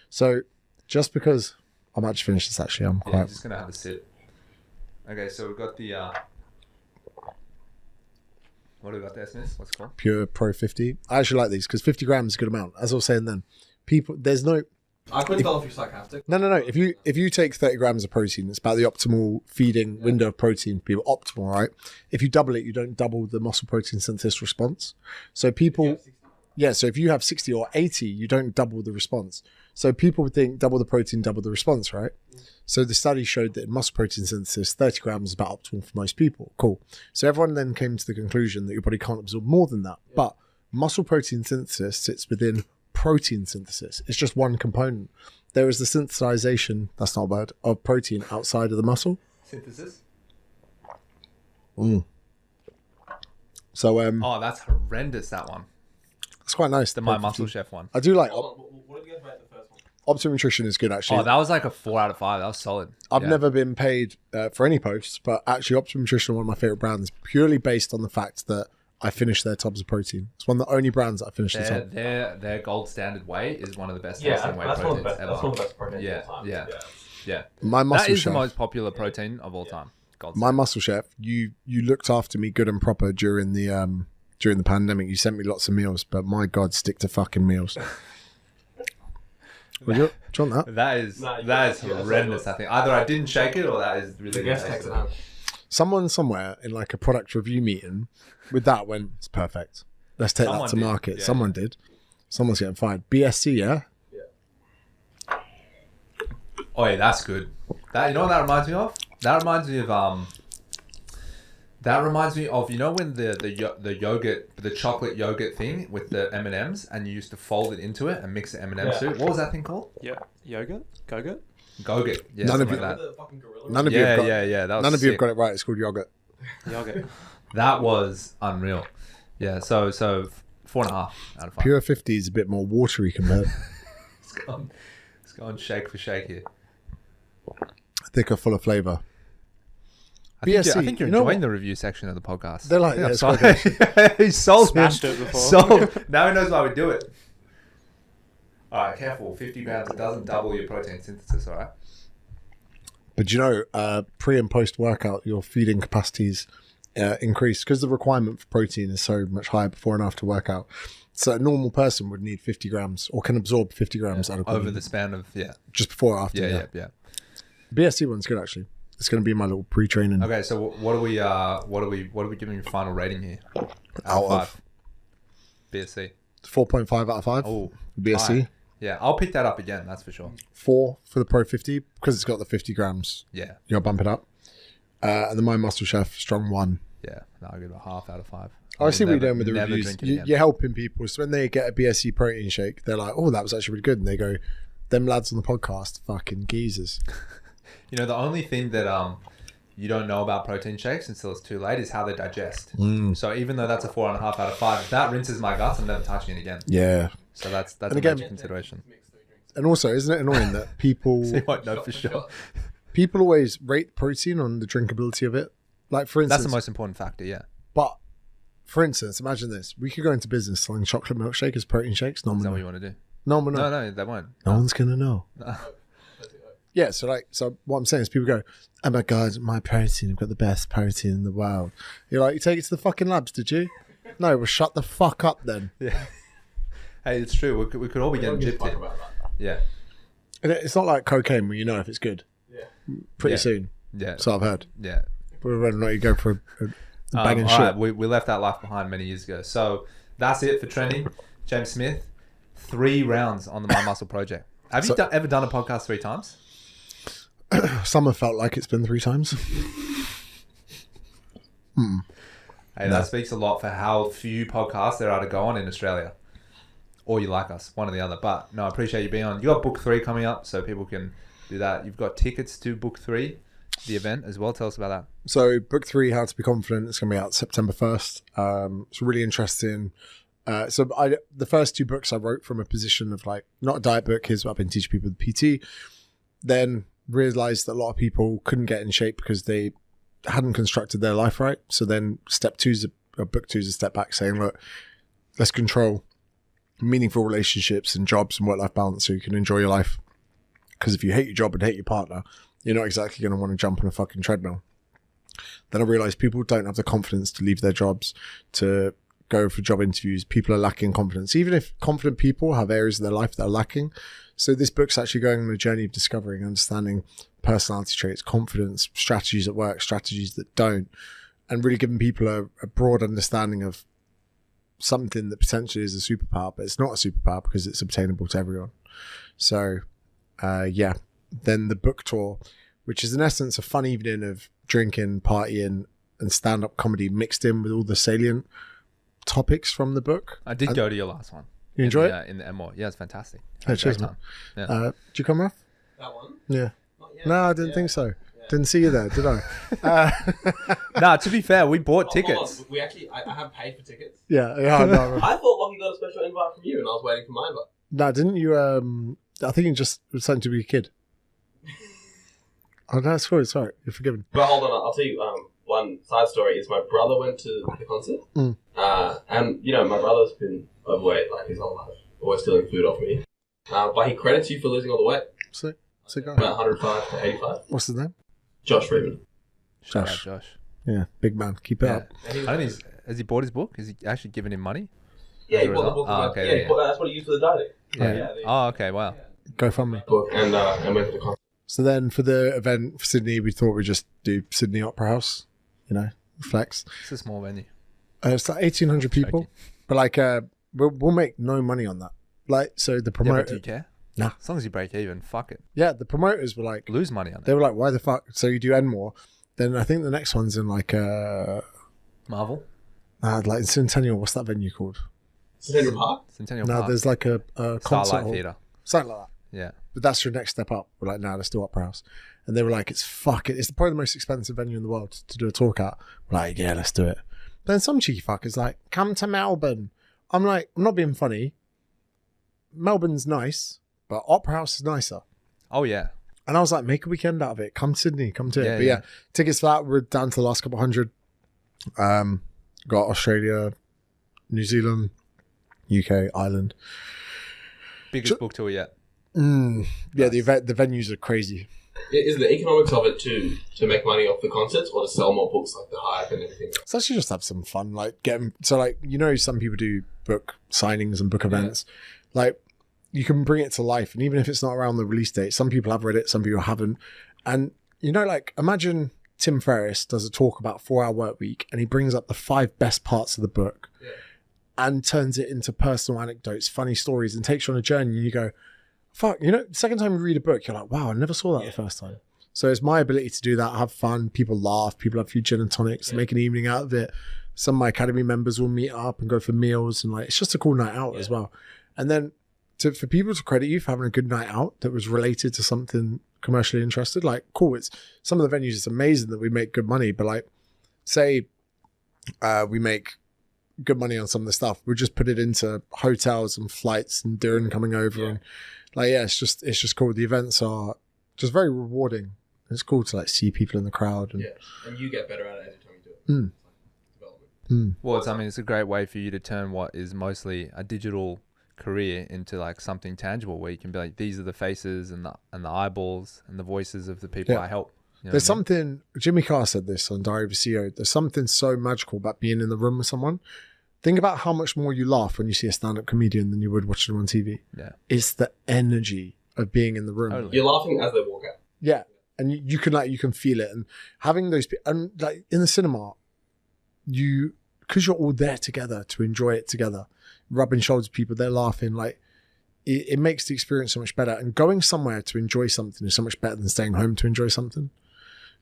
So just because... I might just finish this actually. I'm just going to have a sip. Okay, so we've got the... what do we got there, Smith? What's it called? Pure Pro 50. I actually like these because 50 grams is a good amount. As I was saying then, there's no... I couldn't tell if you're sarcastic. No. If you take 30 grams of protein, it's about the optimal feeding window of protein for people. Optimal, right? If you double it, you don't double the muscle protein synthesis response. So people... Yeah, so if you have 60 or 80, you don't double the response. So people would think double the protein, double the response, right? So the study showed that in muscle protein synthesis, 30 grams is about optimal for most people. Cool. So everyone then came to the conclusion that your body can't absorb more than that. But muscle protein synthesis sits within protein synthesis. It's just one component. There is the synthesization, that's not a word, of protein outside of the muscle. Synthesis? So, oh, that's horrendous, that one. It's quite nice. The My Muscle Chef one. I do like... What did you guys rate the first one? Optimum Nutrition is good, actually. Oh, that was like a 4 out of 5. That was solid. I've never been paid for any posts, but actually Optimum Nutrition are one of my favorite brands, purely based on the fact that I finished their tubs of protein. It's one of the only brands that I finished the tub. Their gold standard whey is one of the best tasting whey proteins ever. That's one of the best proteins of all time. Yeah. My Muscle That is Chef, the most popular protein of all time. My Muscle Chef, you looked after me good and proper during the pandemic. You sent me lots of meals, but my God, stick to fucking meals. Do you want that? That is horrendous, I think. Either I didn't shake it or that is really tasty. Someone somewhere in like a product review meeting with that went, it's perfect. Let's take that to market. Someone did. Someone's getting fired. BSC, yeah? Oh, yeah, that's good. You know what that reminds me of? That reminds me of you know when the yogurt, the chocolate yogurt thing with the M&Ms, and you used to fold it into it and mix the M&Ms too. What was that thing called? Yeah, yogurt, Go-Gurt. Go-Gurt. Yeah, None of you have got it right. It's called yogurt. Yogurt. That was unreal. Yeah, so 4.5 out of 5. Pure 50 is a bit more watery compared. It's gone shake for shake here. Thicker, full of flavour. I think you're enjoying the review section of the podcast. They're like, he's sold. Smashed it before. Sold. Now he knows why we do it. All right, careful. 50 grams, it doesn't double your protein synthesis, all right? But pre and post workout, your feeding capacities increase because the requirement for protein is so much higher before and after workout. So a normal person would need 50 grams or can absorb 50 grams out of over the span of just before or after. Yeah. BSC one's good actually. It's going to be my little pre-training. Okay, so what are we giving your final rating here? Out of 5. BSC. 4.5 out of 5. Oh, BSC. High. Yeah, I'll pick that up again. That's for sure. 4 for the Pro 50 because it's got the 50 grams. Yeah, you'll bump it up. And then my Muscle Chef Strong 1. Yeah, I'll give it a 0.5 out of 5. I see what you're doing with the reviews. You're helping people. So when they get a BSC protein shake, they're like, "Oh, that was actually really good," and they go, "Them lads on the podcast, fucking geezers." You know, the only thing that you don't know about protein shakes until it's too late is how they digest. So even though that's a 4.5 out of 5, if that rinses my guts, I'm never touching it again. Yeah. So that's And a again- major consideration. And also, isn't it annoying that people So you won't know for sure. people always rate protein on the drinkability of it? Like, for instance, That's the most important factor, yeah. but for instance, imagine this: we could go into business selling chocolate milkshake as protein shakes. No Is one that will what know. you want to do? No one will know. No, they won't. No one's gonna know. No. Yeah, so what I'm saying is people go, oh my God, my protein, I've got the best protein in the world. You're like, you take it to the fucking labs, did you? No, well, shut the fuck up then. Yeah. Hey, it's true. We could all be getting gypped in. about that. Yeah. And it's not like cocaine where you know if it's good. Yeah. Pretty Yeah. soon. Yeah. So I've heard. Yeah. But whether or not you go for a banging all shit. right, we left that life behind many years ago. So that's it for trending. James Smith, 3 rounds on the My Muscle Project. Have you ever done a podcast 3 times? Some have felt like it's been 3 times. Hey, that speaks a lot for how few podcasts there are to go on in Australia. Or you like us, one or the other. But no, I appreciate you being on. You got book 3 coming up, so people can do that. You've got tickets to book 3, the event as well. Tell us about that. So book 3, How to Be Confident, it's going to be out September 1st. It's really interesting. The first 2 books I wrote from a position of like, not a diet book, here's what I've been teaching people with PT. Then realized that a lot of people couldn't get in shape because they hadn't constructed their life right. So then book 2 is a step back saying, look, let's control meaningful relationships and jobs and work-life balance so you can enjoy your life. Because if you hate your job and hate your partner, you're not exactly going to want to jump on a fucking treadmill. Then I realized people don't have the confidence to leave their jobs, to go for job interviews. People are lacking confidence, even if confident people have areas of their life that are lacking. So this book's actually going on a journey of discovering, understanding personality traits, confidence, strategies that work, strategies that don't, and really giving people a broad understanding of something that potentially is a superpower, but it's not a superpower because it's obtainable to everyone. So, then the book tour, which is in essence a fun evening of drinking, partying, and stand-up comedy mixed in with all the salient topics from the book. I did go to your last one. You enjoy it? In the MO. Yeah, it's fantastic. Oh, cheers, man. Yeah. Did you come, Ralph? That one? Yeah. Not yet. No, I didn't think so. Didn't see you there, did I? Nah, to be fair, we bought Hold tickets. on. We actually, I have paid for tickets. Yeah, no. I thought Lockie got a special invite from you, and I was waiting for my invite. No, didn't you? I think you just was something to be a kid. Oh, no, it's cool. It's all right. You're forgiven. But hold on, I'll tell you one side story. Is my brother went to the concert, and my brother's been overweight like his whole life, always stealing food off me. But he credits you for losing all the weight. So go. About 105 to 85. What's his name? Josh Freeman. Shout out, Josh. Josh. Yeah, big man. Keep it Yeah. up. And he was I don't think has he bought his book? Has he actually given him money? Yeah, he As a bought the result? book. Oh, okay, yeah. That's what he used for the dieting. Yeah. Oh, okay. Wow. Go fund me. Book and went to the concert. So then for the event for Sydney, we thought we'd just do Sydney Opera House, flex. It's a small venue. It's like 1,800 people, Okay. but like we'll make no money on that. Like, so the Yeah, but do promoter, you care? Nah. As long as you break even, fuck it. the promoters were like, Lose money on they it. were like, why the fuck? So you do Enmore, then I think the next one's in like Marvel? like Centennial. What's that venue called? Centennial Park? Centennial No, Park. there's like a concert Starlight hall, Theatre. something like that. Yeah. But that's your next step up. We're like, nah, let's do Opera House. And they were like, it's probably the most expensive venue in the world to do a talk at. We're like, yeah, let's do it. Then some cheeky fucker's like, come to Melbourne. I'm like, I'm not being funny. Melbourne's nice, but Opera House is nicer. Oh, yeah. And I was like, make a weekend out of it. Come to Sydney, come to it. Yeah, But yeah. tickets for that were down to the last couple hundred. Got Australia, New Zealand, UK, Ireland. Biggest book tour yet. Yeah, the venues are crazy. Is the economics of it to make money off the concerts or to sell more books like the Hype and everything? It's actually just have some fun, like get them. So like some people do book signings and book events. Like you can bring it to life, and even if it's not around the release date, some people have read it, some people haven't. And like imagine Tim Ferriss does a talk about 4-hour work week, and he brings up the 5 best parts of the book, and turns it into personal anecdotes, funny stories, and takes you on a journey. And you go, fuck, the second time you read a book, you're like, wow, I never saw that the first time. So it's my ability to do that, have fun, people laugh, people have a few gin and tonics, make an evening out of it. Some of my academy members will meet up and go for meals, and like it's just a cool night out as well. And then for people to credit you for having a good night out that was related to something commercially interested, like cool. It's some of the venues, it's amazing that we make good money, but like say we make good money on some of the stuff. We'll just put it into hotels and flights and Duran coming over. And like, yeah, it's just cool. The events are just very rewarding. It's cool to like see people in the crowd. And, and you get better at it every time you do it. Well, it's a great way for you to turn what is mostly a digital career into like something tangible, where you can be like, these are the faces and the eyeballs and the voices of the people I help. You know there's something, Jimmy Carr said this on Diary of a CEO, there's something so magical about being in the room with someone. Think about how much more you laugh when you see a stand-up comedian than you would watching them on TV. Yeah. It's the energy of being in the room. Totally. You're laughing as they walk out. Yeah. And you can feel it. And having those, and like in the cinema, because you're all there together to enjoy it together, rubbing shoulders with people, they're laughing, like it makes the experience so much better. And going somewhere to enjoy something is so much better than staying home to enjoy something.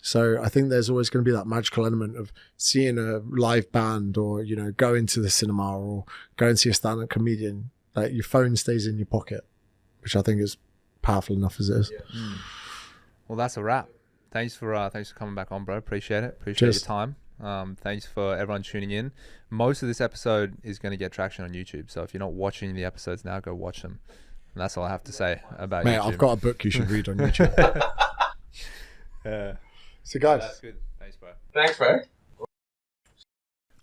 So I think there's always going to be that magical element of seeing a live band, or, you know, going to the cinema or go and see a stand-up comedian. Like your phone stays in your pocket, which I think is powerful enough as it is. Yeah. Well, that's a wrap. Thanks for coming back on, bro. Appreciate it. Appreciate Cheers. your time. Thanks for everyone tuning in. Most of this episode is going to get traction on YouTube, so if you're not watching the episodes now, go watch them. And that's all I have to say about Mate, YouTube. I've got a book you should read on YouTube. So guys, That's good. Thanks, bro. Thanks, bro.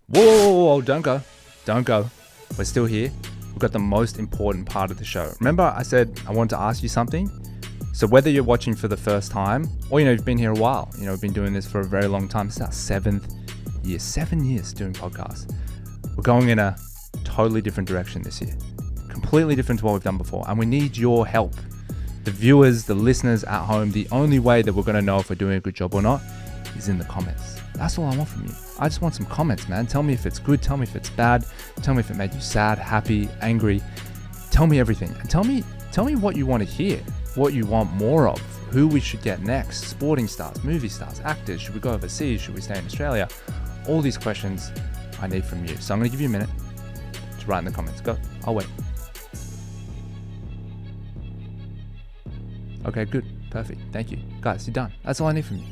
Whoa, don't go. We're still here. We've got the most important part of the show. Remember I said I wanted to ask you something? So whether you're watching for the first time, or, you know, you've been here a while, you know, we've been doing this for a very long time. It's our 7th year, 7 years doing podcasts. We're going in a totally different direction this year. Completely different to what we've done before. And we need your help. The viewers, the listeners at home, the only way that we're going to know if we're doing a good job or not is in the comments. That's all I want from you. I just want some comments, man. Tell me if it's good. Tell me if it's bad. Tell me if it made you sad, happy, angry. Tell me everything. And tell me what you want to hear, what you want more of, who we should get next, sporting stars, movie stars, actors. Should we go overseas? Should we stay in Australia? All these questions I need from you. So I'm going to give you a minute to write in the comments. Go. I'll wait. Okay, good. Perfect. Thank you. Guys, you're done. That's all I need from you.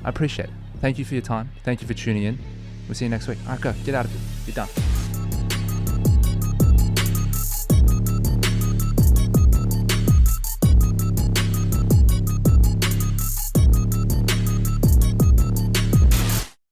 I appreciate it. Thank you for your time. Thank you for tuning in. We'll see you next week. All right, go. Get out of here. You're done.